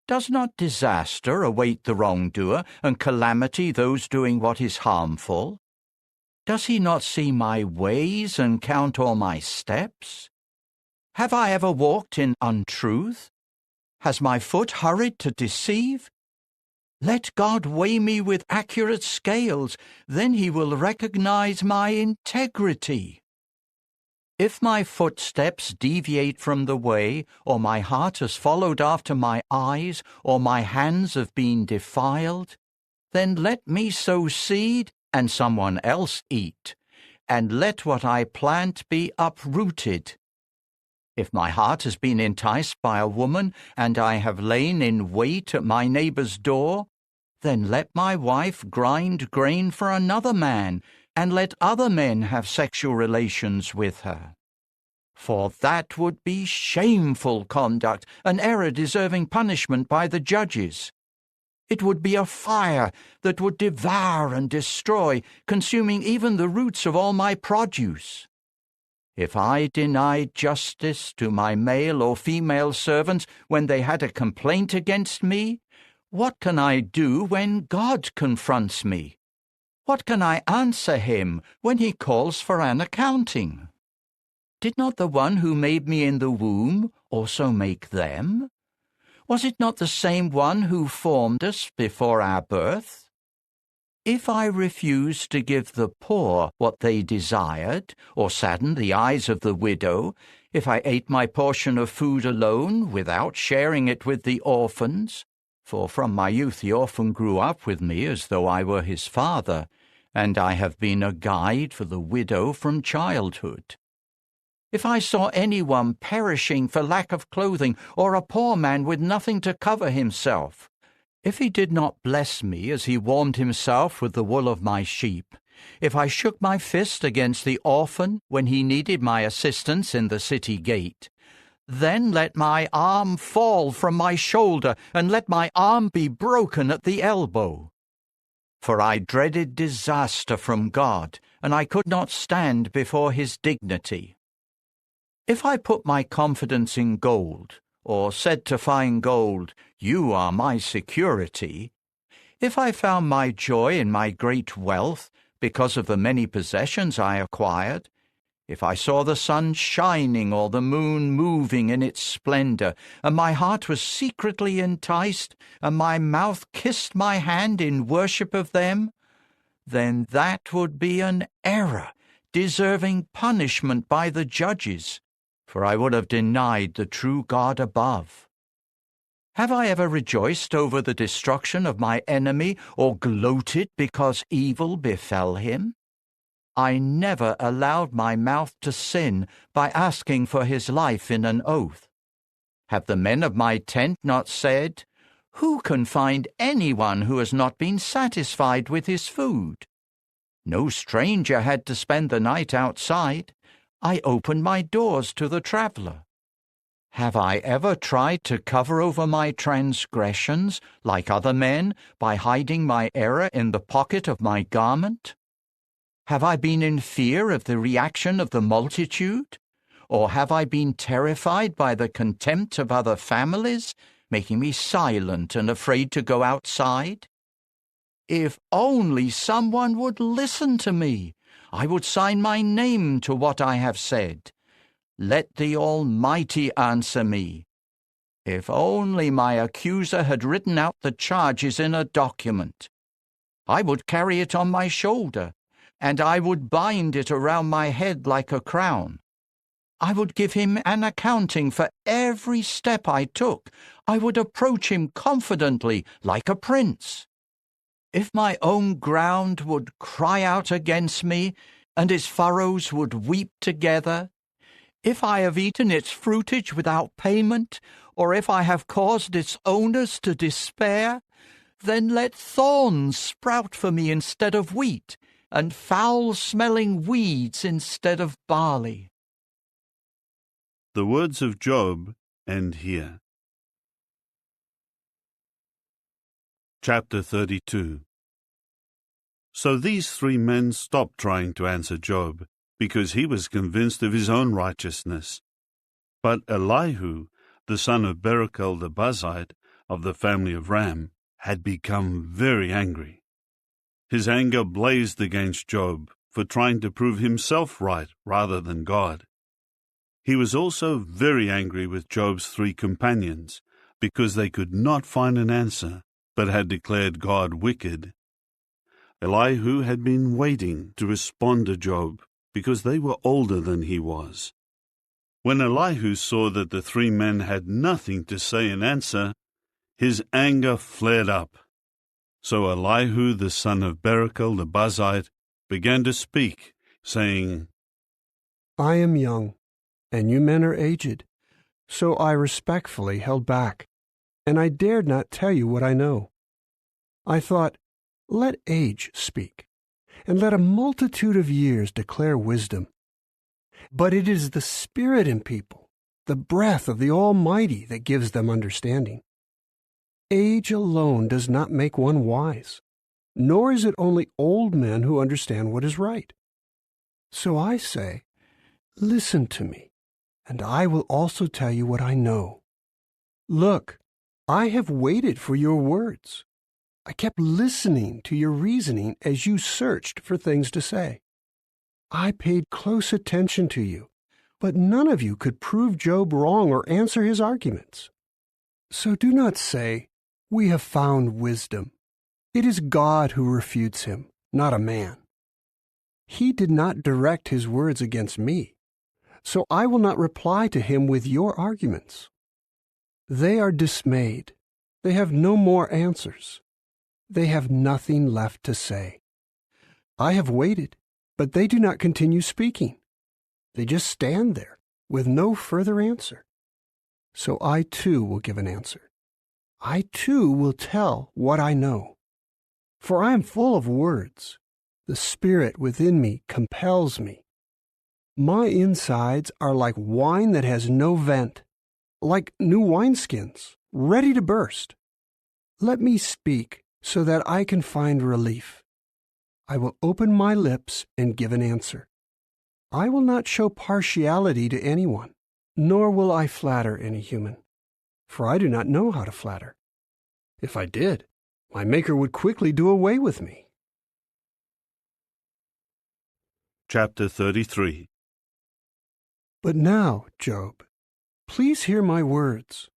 Does not disaster await the wrongdoer, and calamity those doing what is harmful? Does he not see my ways and count all my steps? Have I ever walked in untruth? Has my foot hurried to deceive? Let God weigh me with accurate scales, then he will recognize my integrity. If my footsteps deviate from the way, or my heart has followed after my eyes, or my hands have been defiled, then let me sow seed and someone else eat, and let what I plant be uprooted. If my heart has been enticed by a woman, and I have lain in wait at my neighbor's door, then let my wife grind grain for another man, and let other men have sexual relations with her. For that would be shameful conduct, an error deserving punishment by the judges. It would be a fire that would devour and destroy, consuming even the roots of all my produce. If I denied justice to my male or female servants when they had a complaint against me, what can I do when God confronts me? What can I answer him when he calls for an accounting? Did not the one who made me in the womb also make them? Was it not the same one who formed us before our birth? If I refused to give the poor what they desired, or saddened the eyes of the widow, if I ate my portion of food alone, without sharing it with the orphans, for from my youth the orphan grew up with me as though I were his father, and I have been a guide for the widow from childhood. If I saw anyone perishing for lack of clothing, or a poor man with nothing to cover himself, if he did not bless me as he warmed himself with the wool of my sheep, if I shook my fist against the orphan when he needed my assistance in the city gate, then let my arm fall from my shoulder, and let my arm be broken at the elbow. For I dreaded disaster from God, and I could not stand before his dignity. If I put my confidence in gold, or said to fine gold, "You are my security," if I found my joy in my great wealth because of the many possessions I acquired, if I saw the sun shining or the moon moving in its splendor, and my heart was secretly enticed, and my mouth kissed my hand in worship of them, then that would be an error, deserving punishment by the judges, for I would have denied the true God above. Have I ever rejoiced over the destruction of my enemy, or gloated because evil befell him? I never allowed my mouth to sin by asking for his life in an oath. Have the men of my tent not said, "Who can find anyone who has not been satisfied with his food?" No stranger had to spend the night outside. I opened my doors to the traveler. Have I ever tried to cover over my transgressions, like other men, by hiding my error in the pocket of my garment? Have I been in fear of the reaction of the multitude? Or have I been terrified by the contempt of other families, making me silent and afraid to go outside? If only someone would listen to me, I would sign my name to what I have said. Let the Almighty answer me. If only my accuser had written out the charges in a document. I would carry it on my shoulder, and I would bind it around my head like a crown. I would give him an accounting for every step I took. I would approach him confidently like a prince. If my own ground would cry out against me, and its furrows would weep together, if I have eaten its fruitage without payment, or if I have caused its owners to despair, then let thorns sprout for me instead of wheat, and foul-smelling weeds instead of barley. The words of Job end here. Chapter 32. So these three men stopped trying to answer Job, because he was convinced of his own righteousness. But Elihu, the son of Beruchel the Buzite, of the family of Ram, had become very angry. His anger blazed against Job for trying to prove himself right rather than God. He was also very angry with Job's three companions, because they could not find an answer, but had declared God wicked. Elihu had been waiting to respond to Job, because they were older than he was. When Elihu saw that the three men had nothing to say in answer, his anger flared up. So Elihu the son of Beruchel the Buzite began to speak, saying, I am young, and you men are aged, so I respectfully held back, and I dared not tell you what I know. I thought, let age speak, and let a multitude of years declare wisdom. But it is the Spirit in people, the breath of the Almighty, that gives them understanding. Age alone does not make one wise, nor is it only old men who understand what is right. So I say, listen to me, and I will also tell you what I know. Look, I have waited for your words. I kept listening to your reasoning as you searched for things to say. I paid close attention to you, but none of you could prove Job wrong or answer his arguments. So do not say, we have found wisdom. It is God who refutes him, not a man. He did not direct his words against me, so I will not reply to him with your arguments. They are dismayed. They have no more answers. They have nothing left to say. I have waited, but they do not continue speaking. They just stand there with no further answer. So I too will give an answer. I too will tell what I know. For I am full of words. The spirit within me compels me. My insides are like wine that has no vent, like new wineskins, ready to burst. Let me speak so that I can find relief. I will open my lips and give an answer. I will not show partiality to anyone, nor will I flatter any human, for I do not know how to flatter. If I did, my Maker would quickly do away with me. Chapter 33. But now, Job, please hear my words.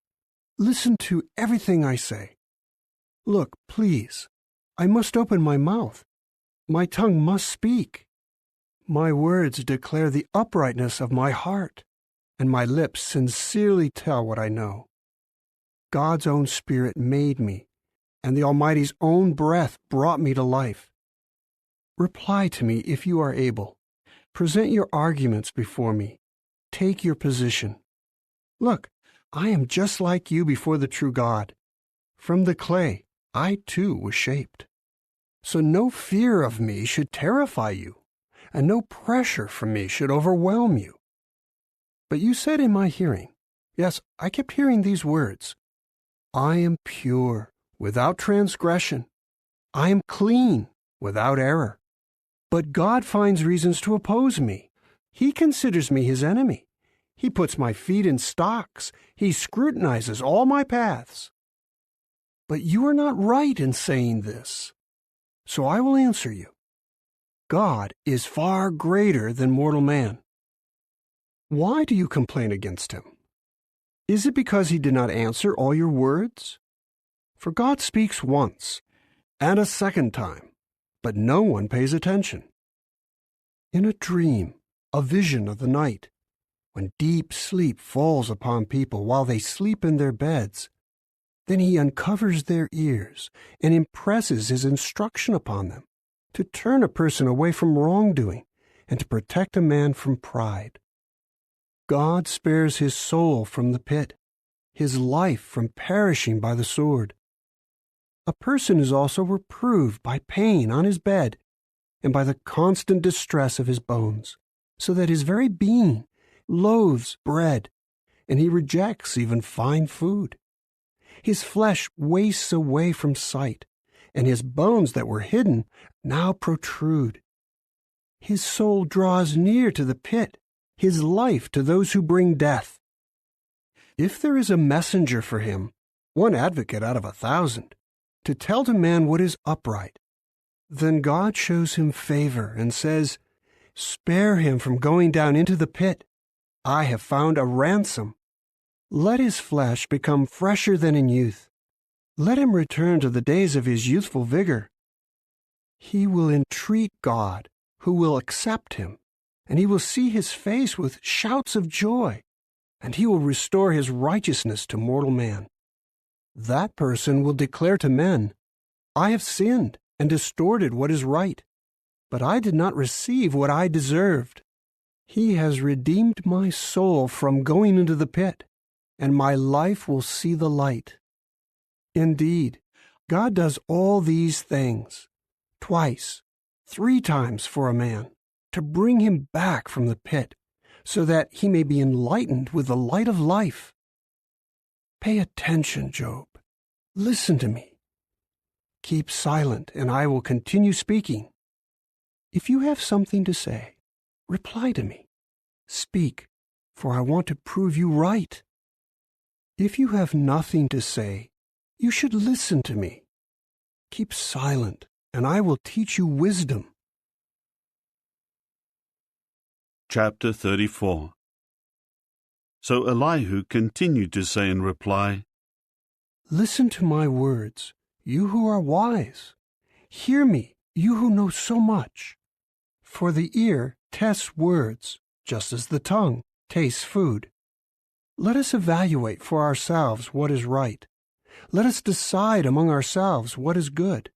Listen to everything I say. Look, please, I must open my mouth. My tongue must speak. My words declare the uprightness of my heart, and my lips sincerely tell what I know. God's own Spirit made me, and the Almighty's own breath brought me to life. Reply to me if you are able. Present your arguments before me. Take your position. Look, I am just like you before the true God. From the clay, I too was shaped. So no fear of me should terrify you, and no pressure from me should overwhelm you. But you said in my hearing, yes, I kept hearing these words, I am pure, without transgression. I am clean, without error. But God finds reasons to oppose me. He considers me his enemy. He puts my feet in stocks. He scrutinizes all my paths. But you are not right in saying this. So I will answer you. God is far greater than mortal man. Why do you complain against him? Is it because he did not answer all your words? For God speaks once, and a second time, but no one pays attention. In a dream, a vision of the night, when deep sleep falls upon people while they sleep in their beds, then he uncovers their ears and impresses his instruction upon them, to turn a person away from wrongdoing and to protect a man from pride. God spares his soul from the pit, his life from perishing by the sword. A person is also reproved by pain on his bed and by the constant distress of his bones, so that his very being loathes bread, and he rejects even fine food. His flesh wastes away from sight, and his bones that were hidden now protrude. His soul draws near to the pit, his life to those who bring death. If there is a messenger for him, one advocate out of 1,000, to tell to man what is upright, then God shows him favor and says, Spare him from going down into the pit. I have found a ransom. Let his flesh become fresher than in youth. Let him return to the days of his youthful vigor. He will entreat God, who will accept him, and he will see his face with shouts of joy, and he will restore his righteousness to mortal man. That person will declare to men, I have sinned and distorted what is right, but I did not receive what I deserved. He has redeemed my soul from going into the pit, and my life will see the light. Indeed, God does all these things, twice, 3 times for a man, to bring him back from the pit, so that he may be enlightened with the light of life. Pay attention, Job. Listen to me. Keep silent, and I will continue speaking. If you have something to say, reply to me. Speak, for I want to prove you right. If you have nothing to say, you should listen to me. Keep silent, and I will teach you wisdom. Chapter 34. So Elihu continued to say in reply, Listen to my words, you who are wise. Hear me, you who know so much. For the ear tests words, just as the tongue tastes food. Let us evaluate for ourselves what is right. Let us decide among ourselves what is good.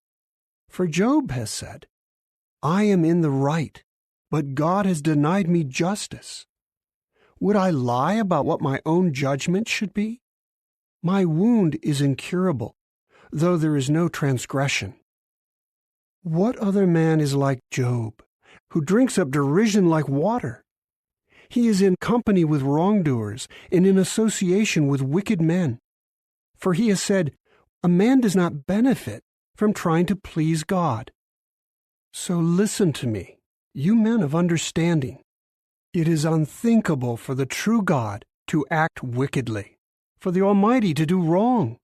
For Job has said, I am in the right, but God has denied me justice. Would I lie about what my own judgment should be? My wound is incurable, though there is no transgression. What other man is like Job, who drinks up derision like water? He is in company with wrongdoers and in association with wicked men. For he has said, a man does not benefit from trying to please God. So listen to me, you men of understanding. It is unthinkable for the true God to act wickedly, for the Almighty to do wrong.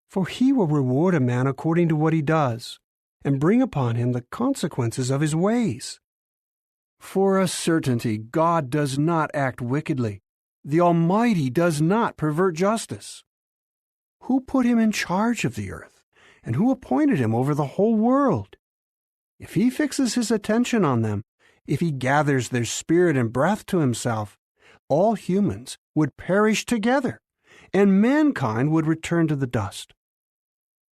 For he will reward a man according to what he does, and bring upon him the consequences of his ways. For a certainty, God does not act wickedly. The Almighty does not pervert justice. Who put him in charge of the earth, and who appointed him over the whole world? If he fixes his attention on them, if he gathers their spirit and breath to himself, all humans would perish together, and mankind would return to the dust.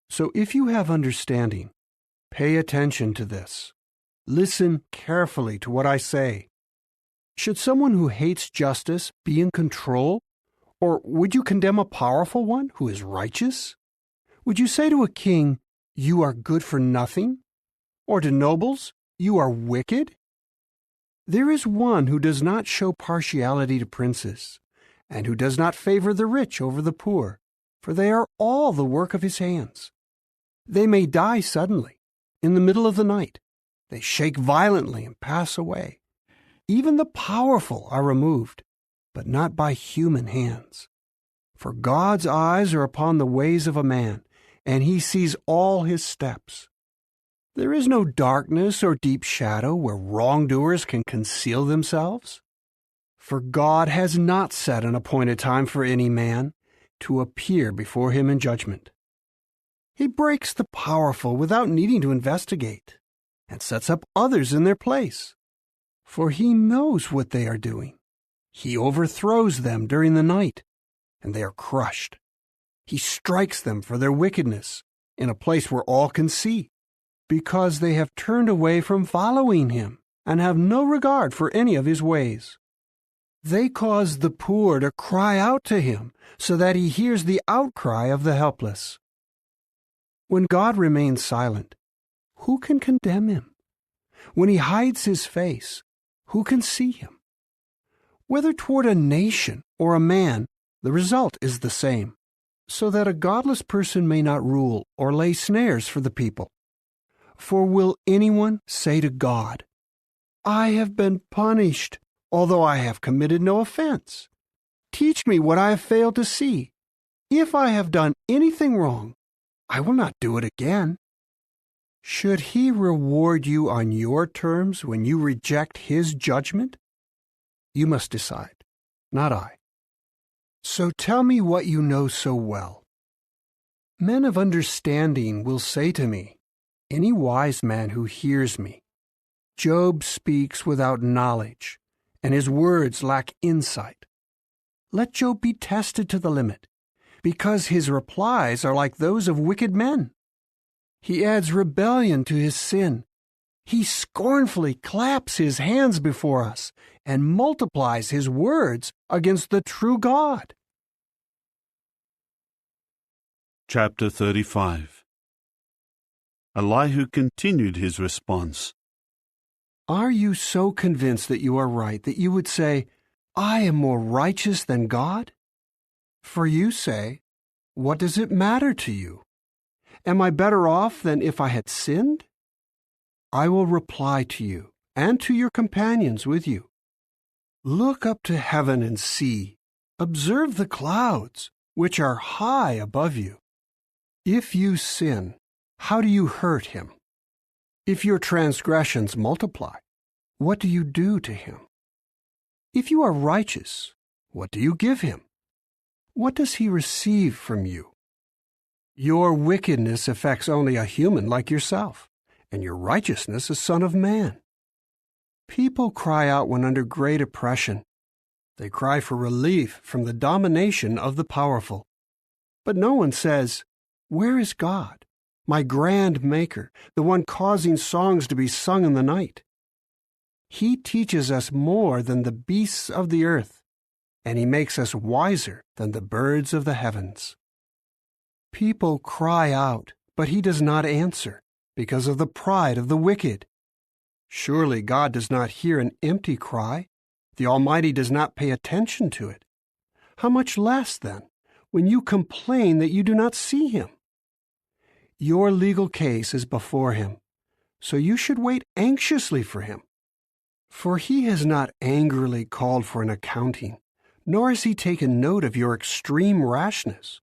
So if you have understanding, pay attention to this. Listen carefully to what I say. Should someone who hates justice be in control? Or would you condemn a powerful one who is righteous? Would you say to a king, you are good for nothing? Or to nobles, you are wicked? There is one who does not show partiality to princes, and who does not favor the rich over the poor, for they are all the work of his hands. They may die suddenly, in the middle of the night. They shake violently and pass away. Even the powerful are removed, but not by human hands. For God's eyes are upon the ways of a man, and he sees all his steps. There is no darkness or deep shadow where wrongdoers can conceal themselves. For God has not set an appointed time for any man to appear before him in judgment. He breaks the powerful without needing to investigate, and sets up others in their place. For he knows what they are doing. He overthrows them during the night, and they are crushed. He strikes them for their wickedness in a place where all can see, because they have turned away from following him and have no regard for any of his ways. They cause the poor to cry out to him so that he hears the outcry of the helpless. When God remains silent, who can condemn him? When he hides his face, who can see him? Whether toward a nation or a man, the result is the same, so that a godless person may not rule or lay snares for the people. For will anyone say to God, I have been punished, although I have committed no offense? Teach me what I have failed to see. If I have done anything wrong, I will not do it again. Should he reward you on your terms when you reject his judgment? You must decide, not I. So tell me what you know so well. Men of understanding will say to me, any wise man who hears me, Job speaks without knowledge, and his words lack insight. Let Job be tested to the limit, because his replies are like those of wicked men. He adds rebellion to his sin. He scornfully claps his hands before us and multiplies his words against the true God. Chapter 35. Elihu continued his response. Are you so convinced that you are right that you would say, I am more righteous than God? For you say, what does it matter to you? Am I better off than if I had sinned? I will reply to you and to your companions with you. Look up to heaven and see. Observe the clouds, which are high above you. If you sin, how do you hurt him? If your transgressions multiply, what do you do to him? If you are righteous, what do you give him? What does he receive from you? Your wickedness affects only a human like yourself, and your righteousness a son of man. People cry out when under great oppression. They cry for relief from the domination of the powerful. But no one says, where is God, my grand maker, the one causing songs to be sung in the night? He teaches us more than the beasts of the earth, and he makes us wiser than the birds of the heavens. People cry out, but he does not answer, because of the pride of the wicked. Surely God does not hear an empty cry. The Almighty does not pay attention to it. How much less, then, when you complain that you do not see Him? Your legal case is before Him, so you should wait anxiously for Him. For He has not angrily called for an accounting, nor has He taken note of your extreme rashness.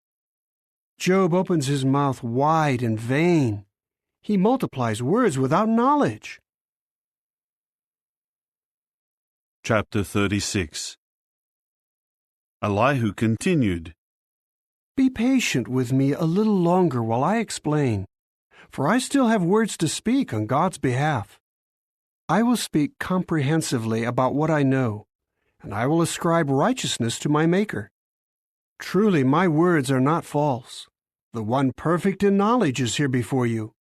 Job opens his mouth wide in vain. He multiplies words without knowledge. Chapter 36. Elihu continued, Be patient with me a little longer while I explain, for I still have words to speak on God's behalf. I will speak comprehensively about what I know, and I will ascribe righteousness to my Maker. Truly, my words are not false. The one perfect in knowledge is here before you.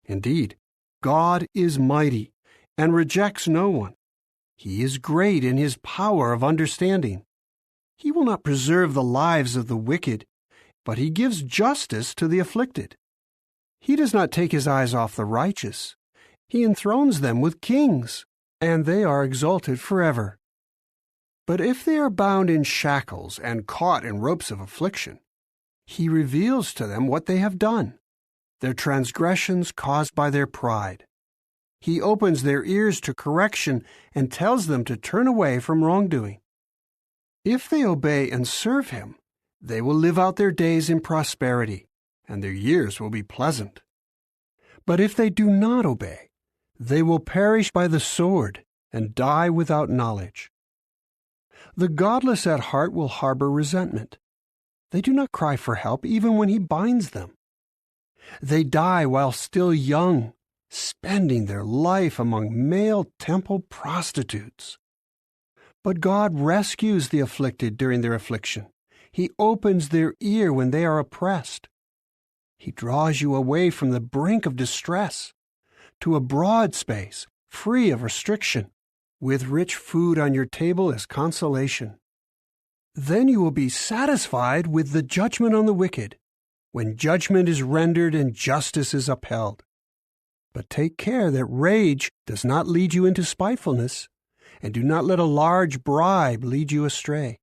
Indeed, God is mighty and rejects no one. He is great in His power of understanding. He will not preserve the lives of the wicked, but He gives justice to the afflicted. He does not take His eyes off the righteous. He enthrones them with kings, and they are exalted forever. But if they are bound in shackles and caught in ropes of affliction, He reveals to them what they have done, their transgressions caused by their pride. He opens their ears to correction and tells them to turn away from wrongdoing. If they obey and serve Him, they will live out their days in prosperity, and their years will be pleasant. But if they do not obey, they will perish by the sword and die without knowledge. The godless at heart will harbor resentment. They do not cry for help even when He binds them. They die while still young, spending their life among male temple prostitutes. But God rescues the afflicted during their affliction. He opens their ear when they are oppressed. He draws you away from the brink of distress to a broad space, free of restriction, with rich food on your table as consolation. Then you will be satisfied with the judgment on the wicked, when judgment is rendered and justice is upheld. But take care that rage does not lead you into spitefulness, and do not let a large bribe lead you astray.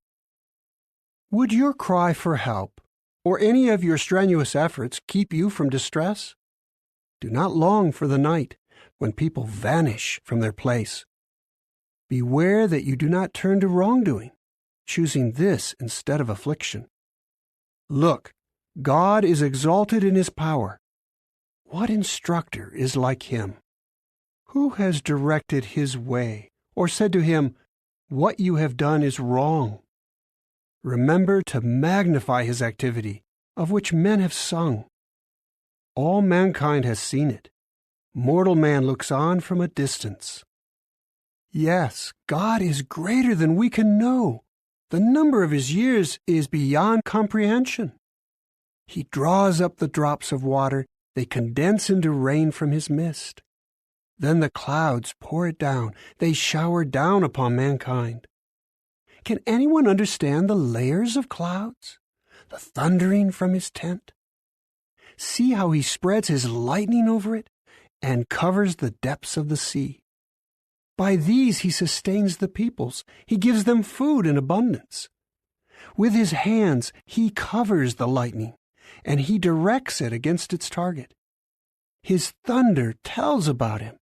Would your cry for help, or any of your strenuous efforts, keep you from distress? Do not long for the night, when people vanish from their place. Beware that you do not turn to wrongdoing, choosing this instead of affliction. Look, God is exalted in His power. What instructor is like Him? Who has directed His way, or said to Him, What you have done is wrong? Remember to magnify His activity, of which men have sung. All mankind has seen it. Mortal man looks on from a distance. Yes, God is greater than we can know. The number of His years is beyond comprehension. He draws up the drops of water. They condense into rain from His mist. Then the clouds pour it down. They shower down upon mankind. Can anyone understand the layers of clouds? The thundering from His tent? See how He spreads His lightning over it and covers the depths of the sea. By these He sustains the peoples. He gives them food in abundance. With His hands He covers the lightning, and He directs it against its target. His thunder tells about Him.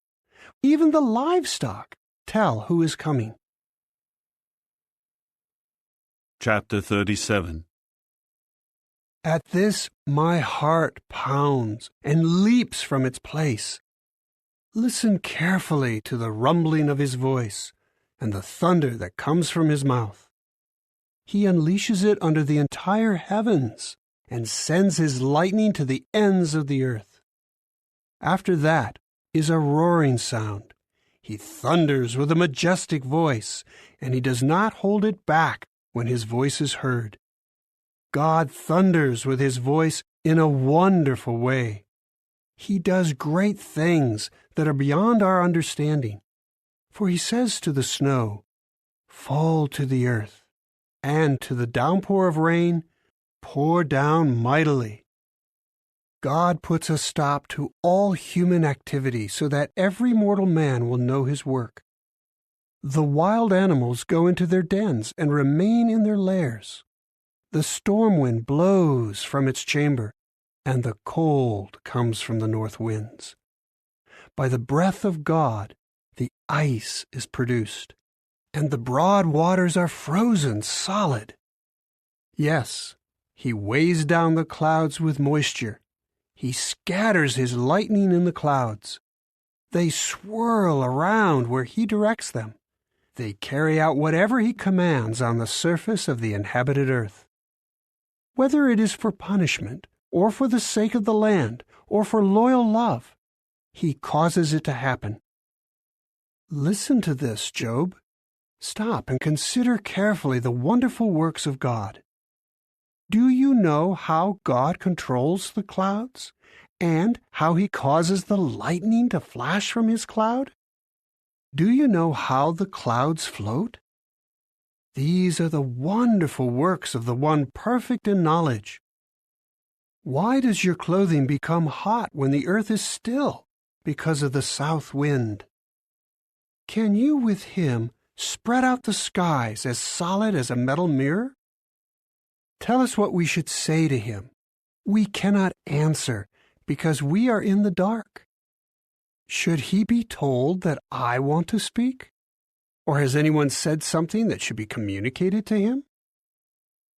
Even the livestock tell who is coming. Chapter 37. At this my heart pounds and leaps from its place. Listen carefully to the rumbling of His voice and the thunder that comes from His mouth. He unleashes it under the entire heavens and sends His lightning to the ends of the earth. After that is a roaring sound. He thunders with a majestic voice, and He does not hold it back when His voice is heard. God thunders with His voice in a wonderful way. He does great things that are beyond our understanding. For He says to the snow, Fall to the earth, and to the downpour of rain, pour down mightily. God puts a stop to all human activity so that every mortal man will know his work. The wild animals go into their dens and remain in their lairs. The storm wind blows from its chamber, and the cold comes from the north winds. By the breath of God, the ice is produced, and the broad waters are frozen solid. Yes, he weighs down the clouds with moisture. He scatters his lightning in the clouds. They swirl around where he directs them. They carry out whatever he commands on the surface of the inhabited earth. Whether it is for punishment, or for the sake of the land, or for loyal love, he causes it to happen. Listen to this, Job. Stop and consider carefully the wonderful works of God. Do you know how God controls the clouds, and how he causes the lightning to flash from his cloud? Do you know how the clouds float? These are the wonderful works of the one perfect in knowledge. Why does your clothing become hot when the earth is still? Because of the south wind. Can you with him spread out the skies as solid as a metal mirror? Tell us what we should say to him. We cannot answer because we are in the dark. Should he be told that I want to speak? Or has anyone said something that should be communicated to him?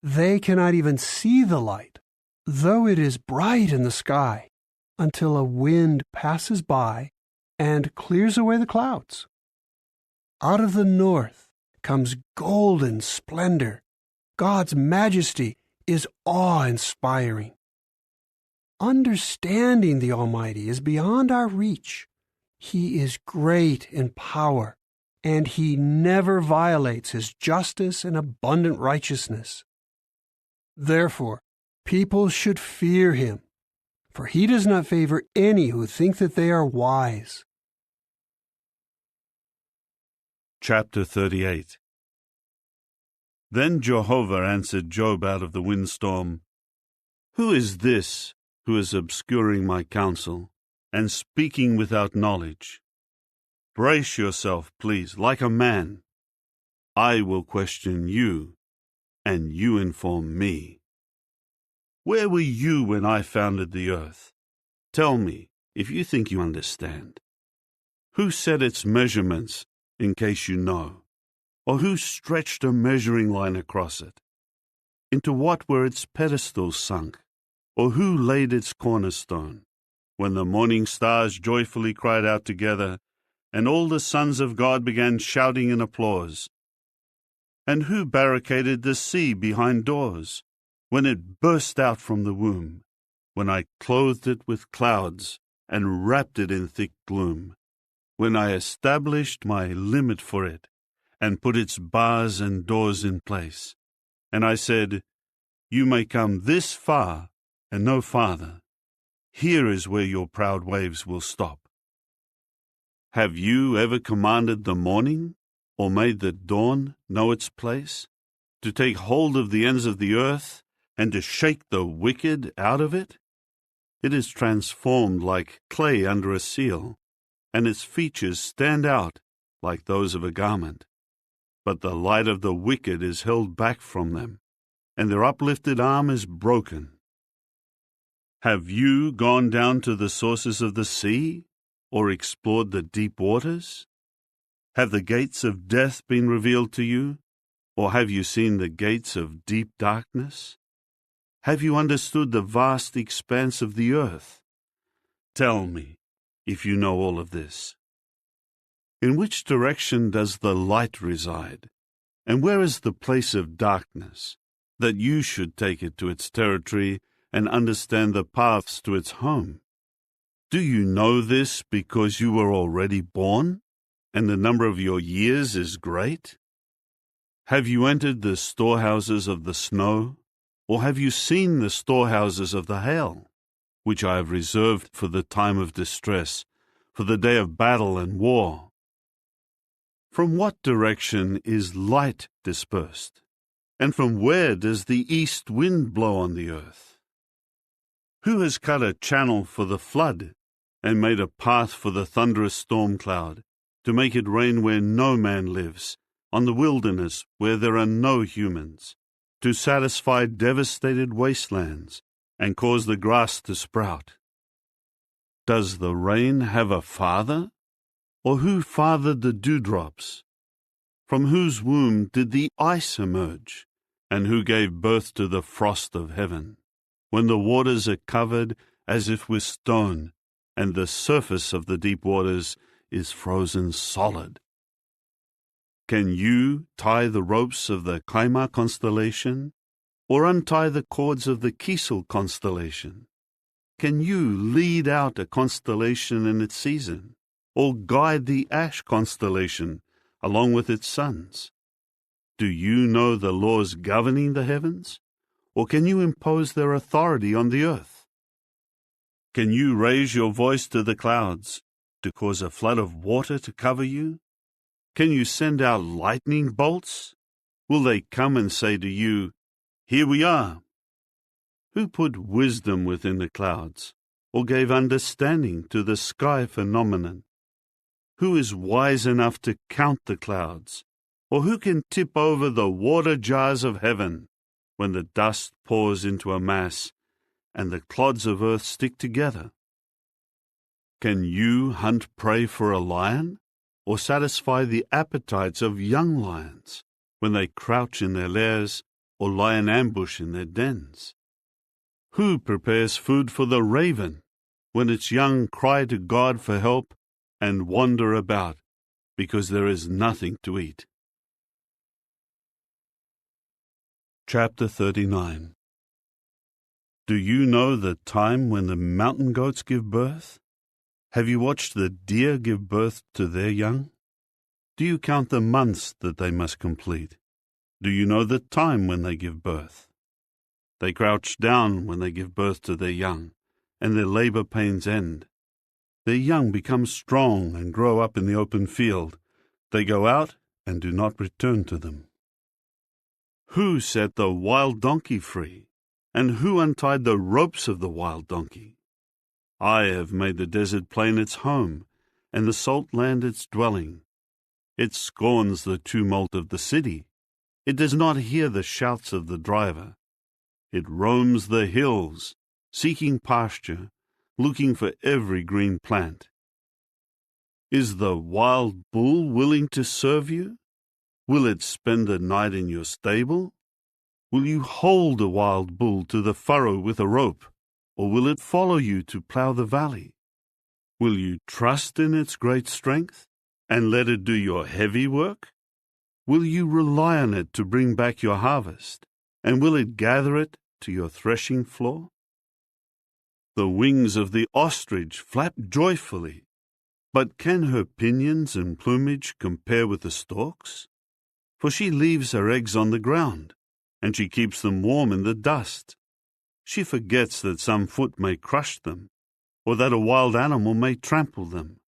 They cannot even see the light, though it is bright in the sky, until a wind passes by and clears away the clouds. Out of the north comes golden splendor. God's majesty is awe-inspiring. Understanding the Almighty is beyond our reach. He is great in power, and he never violates his justice and abundant righteousness. Therefore, people should fear him, for he does not favor any who think that they are wise. Chapter 38. Then Jehovah answered Job out of the windstorm, "Who is this who is obscuring my counsel and speaking without knowledge? Brace yourself, please, like a man. I will question you, and you inform me. Where were you when I founded the earth? Tell me, if you think you understand. Who set its measurements, in case you know? Or who stretched a measuring line across it? Into what were its pedestals sunk? Or who laid its cornerstone? When the morning stars joyfully cried out together, and all the sons of God began shouting in applause. And who barricaded the sea behind doors, when it burst out from the womb, when I clothed it with clouds and wrapped it in thick gloom, when I established my limit for it, and put its bars and doors in place? And I said, You may come this far and no farther. Here is where your proud waves will stop. Have you ever commanded the morning, or made the dawn know its place, to take hold of the ends of the earth, and to shake the wicked out of it? It is transformed like clay under a seal, and its features stand out like those of a garment. But the light of the wicked is held back from them, and their uplifted arm is broken. Have you gone down to the sources of the sea, or explored the deep waters? Have the gates of death been revealed to you, or have you seen the gates of deep darkness? Have you understood the vast expanse of the earth? Tell me, if you know all of this. In which direction does the light reside, and where is the place of darkness, that you should take it to its territory and understand the paths to its home? Do you know this because you were already born, and the number of your years is great? Have you entered the storehouses of the snow, or have you seen the storehouses of the hail, which I have reserved for the time of distress, for the day of battle and war? From what direction is light dispersed, and from where does the east wind blow on the earth? Who has cut a channel for the flood and made a path for the thunderous storm cloud, to make it rain where no man lives, on the wilderness where there are no humans, to satisfy devastated wastelands and cause the grass to sprout? Does the rain have a father? Or who fathered the dewdrops? From whose womb did the ice emerge? And who gave birth to the frost of heaven, when the waters are covered as if with stone, and the surface of the deep waters is frozen solid? Can you tie the ropes of the Kaima constellation, or untie the cords of the Kisel constellation? Can you lead out a constellation in its season, or guide the Ash constellation along with its sons? Do you know the laws governing the heavens, or can you impose their authority on the earth? Can you raise your voice to the clouds to cause a flood of water to cover you? Can you send out lightning bolts? Will they come and say to you, "Here we are"? Who put wisdom within the clouds, or gave understanding to the sky phenomenon? Who is wise enough to count the clouds, or who can tip over the water jars of heaven when the dust pours into a mass and the clods of earth stick together? Can you hunt prey for a lion, or satisfy the appetites of young lions when they crouch in their lairs or lie in ambush in their dens? Who prepares food for the raven when its young cry to God for help and wander about because there is nothing to eat? Chapter 39. Do you know the time when the mountain goats give birth? Have you watched the deer give birth to their young? Do you count the months that they must complete? Do you know the time when they give birth? They crouch down when they give birth to their young, and their labor pains end. Their young become strong and grow up in the open field. They go out and do not return to them. Who set the wild donkey free, and who untied the ropes of the wild donkey? I have made the desert plain its home, and the salt land its dwelling. It scorns the tumult of the city. It does not hear the shouts of the driver. It roams the hills, seeking pasture, looking for every green plant. Is the wild bull willing to serve you? Will it spend the night in your stable? Will you hold a wild bull to the furrow with a rope, or will it follow you to plough the valley? Will you trust in its great strength and let it do your heavy work? Will you rely on it to bring back your harvest, and will it gather it to your threshing floor? The wings of the ostrich flap joyfully, but can her pinions and plumage compare with the stork's? For she leaves her eggs on the ground, and she keeps them warm in the dust. She forgets that some foot may crush them, or that a wild animal may trample them.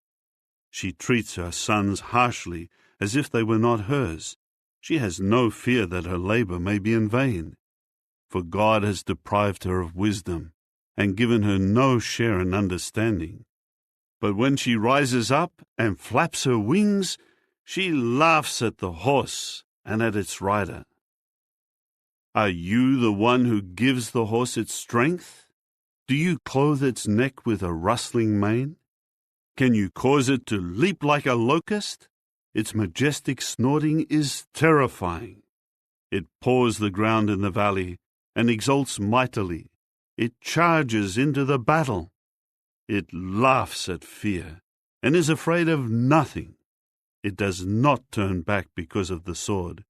She treats her sons harshly, as if they were not hers. She has no fear that her labor may be in vain. For God has deprived her of wisdom, and given her no share in understanding. But when she rises up and flaps her wings, she laughs at the horse and at its rider. Are you the one who gives the horse its strength? Do you clothe its neck with a rustling mane? Can you cause it to leap like a locust? Its majestic snorting is terrifying. It paws the ground in the valley and exults mightily. It charges into the battle. It laughs at fear and is afraid of nothing. It does not turn back because of the sword.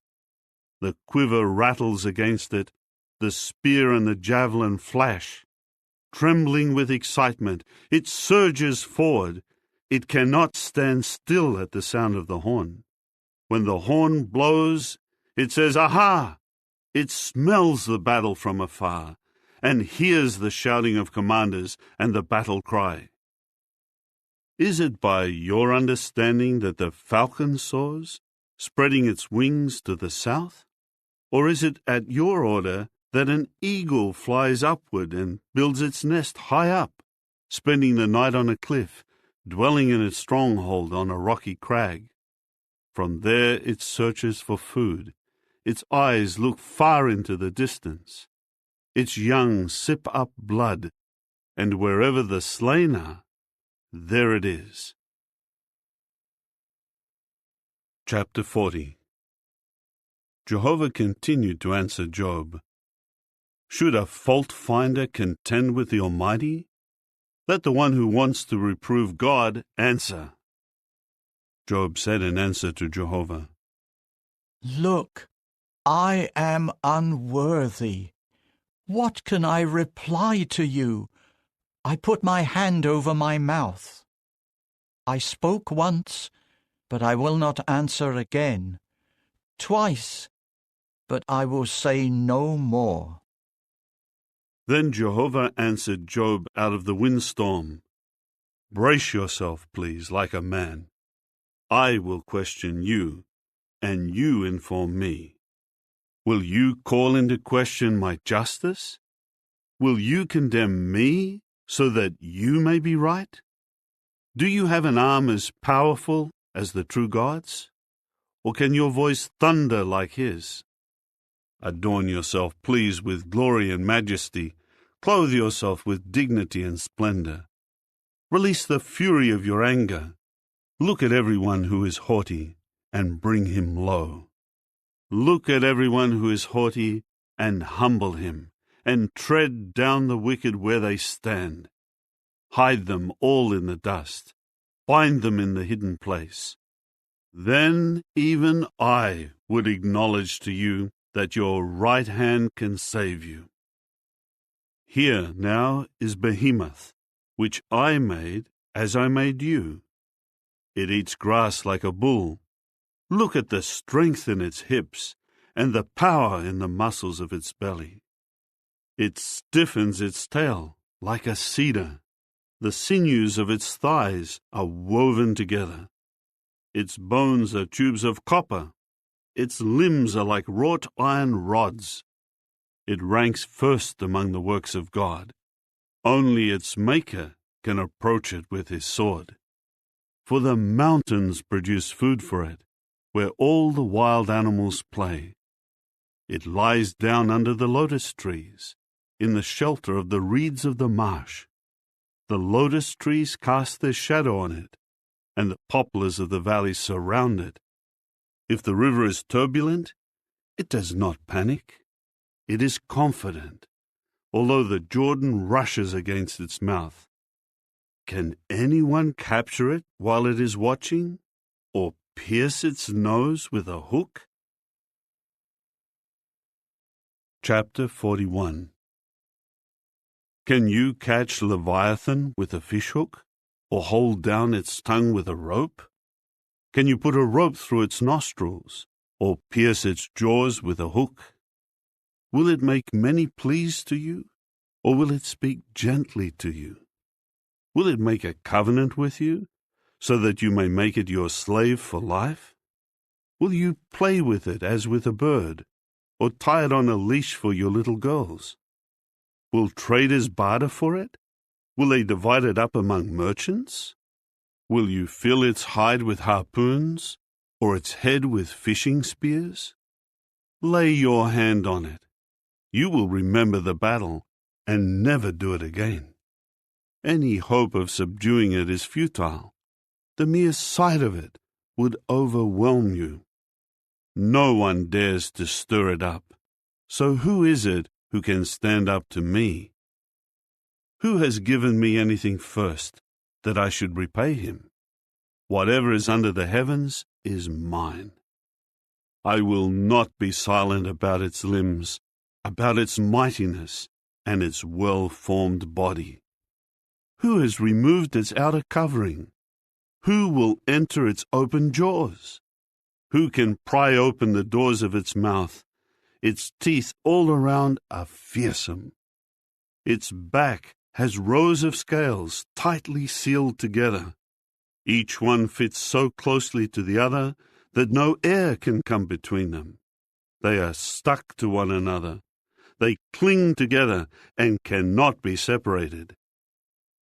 The quiver rattles against it. The spear and the javelin flash. Trembling with excitement, it surges forward. It cannot stand still at the sound of the horn. When the horn blows, it says, "Aha!" It smells the battle from afar and hears the shouting of commanders and the battle cry. Is it by your understanding that the falcon soars, spreading its wings to the south? Or is it at your order that an eagle flies upward and builds its nest high up, spending the night on a cliff, dwelling in its stronghold on a rocky crag. From there it searches for food. Its eyes look far into the distance. Its young sip up blood, and wherever the slain are, there it is. Chapter 40. Jehovah continued to answer Job. Should a fault-finder contend with the Almighty? Let the one who wants to reprove God answer. Job said in answer to Jehovah, Look, I am unworthy. What can I reply to you? I put my hand over my mouth. I spoke once, but I will not answer again. Twice, but I will say no more. Then Jehovah answered Job out of the windstorm. Brace yourself, please, like a man. I will question you, and you inform me. Will you call into question my justice? Will you condemn me so that you may be right? Do you have an arm as powerful as the true God's? Or can your voice thunder like his? Adorn yourself, please, with glory and majesty. Clothe yourself with dignity and splendor. Release the fury of your anger. Look at everyone who is haughty and bring him low. Look at everyone who is haughty and humble him, and tread down the wicked where they stand. Hide them all in the dust. Bind them in the hidden place. Then even I would acknowledge to you that your right hand can save you. Here now is Behemoth, which I made as I made you. It eats grass like a bull. Look at the strength in its hips and the power in the muscles of its belly. It stiffens its tail like a cedar. The sinews of its thighs are woven together. Its bones are tubes of copper. Its limbs are like wrought iron rods. It ranks first among the works of God. Only its Maker can approach it with his sword. For the mountains produce food for it, where all the wild animals play. It lies down under the lotus trees, in the shelter of the reeds of the marsh. The lotus trees cast their shadow on it, and the poplars of the valley surround it. If the river is turbulent, it does not panic. It is confident, although the Jordan rushes against its mouth. Can anyone capture it while it is watching, or pierce its nose with a hook? Chapter 41. Can you catch Leviathan with a fishhook, or hold down its tongue with a rope? Can you put a rope through its nostrils, or pierce its jaws with a hook? Will it make many pleas to you, or will it speak gently to you? Will it make a covenant with you, so that you may make it your slave for life? Will you play with it as with a bird, or tie it on a leash for your little girls? Will traders barter for it? Will they divide it up among merchants? Will you fill its hide with harpoons, or its head with fishing spears? Lay your hand on it. You will remember the battle and never do it again. Any hope of subduing it is futile. The mere sight of it would overwhelm you. No one dares to stir it up. So who is it who can stand up to me? Who has given me anything first, that I should repay him? Whatever is under the heavens is mine. I will not be silent about its limbs, about its mightiness and its well-formed body. Who has removed its outer covering? Who will enter its open jaws? Who can pry open the doors of its mouth? Its teeth all around are fearsome. Its back has rows of scales tightly sealed together. Each one fits so closely to the other that no air can come between them. They are stuck to one another. They cling together and cannot be separated.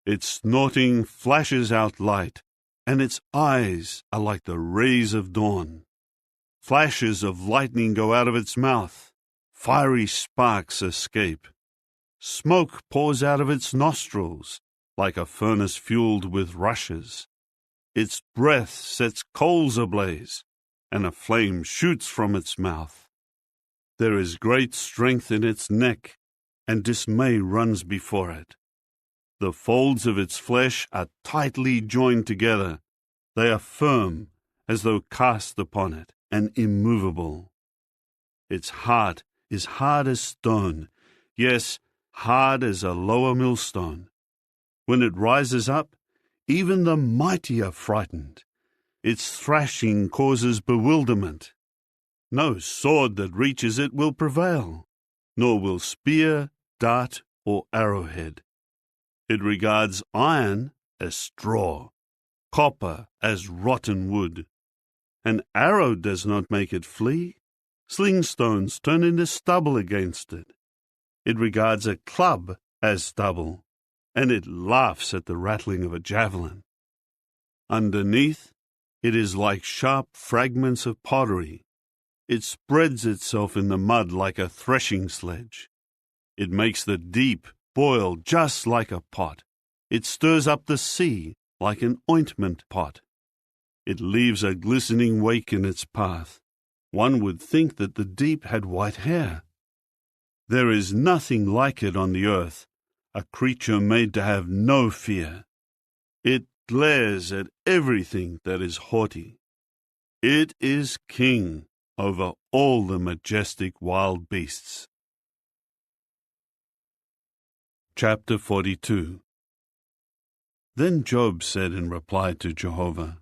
Its snorting flashes out light, and its eyes are like the rays of dawn. Flashes of lightning go out of its mouth. Fiery sparks escape. Smoke pours out of its nostrils, like a furnace fueled with rushes. Its breath sets coals ablaze, and a flame shoots from its mouth. There is great strength in its neck, and dismay runs before it. The folds of its flesh are tightly joined together. They are firm, as though cast upon it, and immovable. Its heart is hard as stone, yes, hard as a lower millstone. When it rises up, even the mighty are frightened. Its thrashing causes bewilderment. No sword that reaches it will prevail, nor will spear, dart, or arrowhead. It regards iron as straw, copper as rotten wood. An arrow does not make it flee. Sling stones turn into stubble against it. It regards a club as stubble, and it laughs at the rattling of a javelin. Underneath, it is like sharp fragments of pottery. It spreads itself in the mud like a threshing sledge. It makes the deep boil just like a pot. It stirs up the sea like an ointment pot. It leaves a glistening wake in its path. One would think that the deep had white hair. There is nothing like it on the earth, a creature made to have no fear. It glares at everything that is haughty. It is king over all the majestic wild beasts. Chapter 42. Then Job said in reply to Jehovah,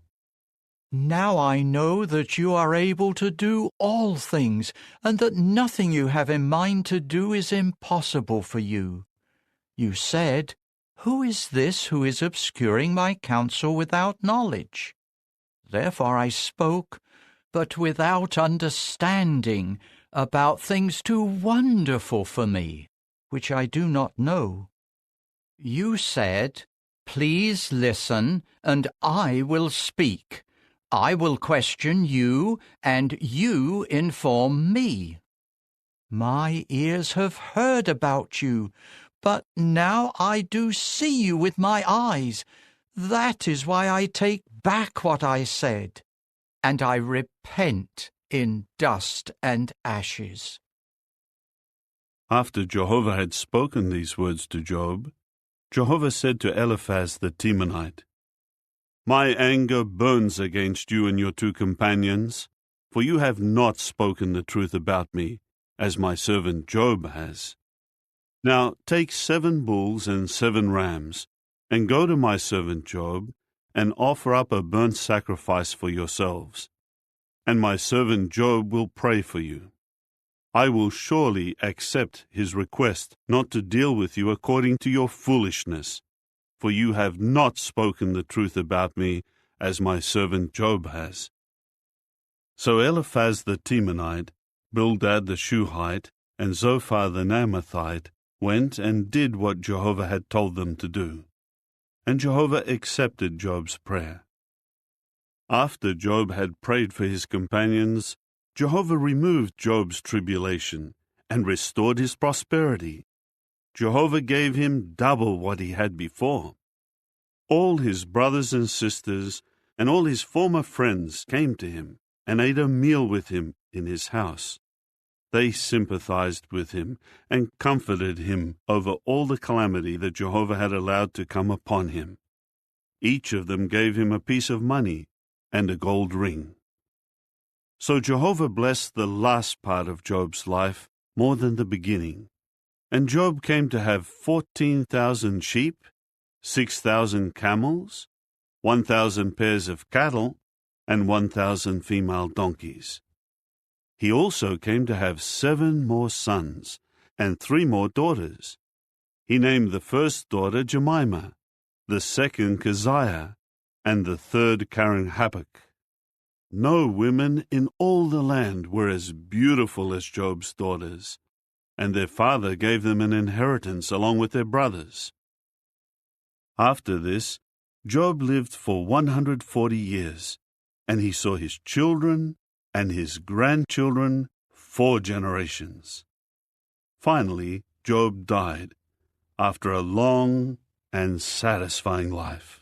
Now I know that you are able to do all things, and that nothing you have in mind to do is impossible for you. You said, Who is this who is obscuring my counsel without knowledge? Therefore I spoke, but without understanding, about things too wonderful for me, which I do not know. You said, Please listen, and I will speak. I will question you, and you inform me. My ears have heard about you, but now I do see you with my eyes. That is why I take back what I said, and I repent in dust and ashes. After Jehovah had spoken these words to Job, Jehovah said to Eliphaz the Temanite, My anger burns against you and your two companions, for you have not spoken the truth about me, as my servant Job has. Now take 7 bulls and 7 rams, and go to my servant Job, and offer up a burnt sacrifice for yourselves. And my servant Job will pray for you. I will surely accept his request not to deal with you according to your foolishness, for you have not spoken the truth about me, as my servant Job has. So Eliphaz the Temanite, Bildad the Shuhite, and Zophar the Naamathite went and did what Jehovah had told them to do. And Jehovah accepted Job's prayer. After Job had prayed for his companions, Jehovah removed Job's tribulation and restored his prosperity. Jehovah gave him double what he had before. All his brothers and sisters and all his former friends came to him and ate a meal with him in his house. They sympathized with him and comforted him over all the calamity that Jehovah had allowed to come upon him. Each of them gave him a piece of money and a gold ring. So Jehovah blessed the last part of Job's life more than the beginning. And Job came to have 14,000 sheep, 6,000 camels, 1,000 pairs of cattle, and 1,000 female donkeys. He also came to have 7 more sons and 3 more daughters. He named the first daughter Jemimah, the second Keziah, and the third Karen-Happuch. No women in all the land were as beautiful as Job's daughters, and their father gave them an inheritance along with their brothers. After this, Job lived for 140 years, and he saw his children and his grandchildren 4 generations. Finally, Job died after a long and satisfying life.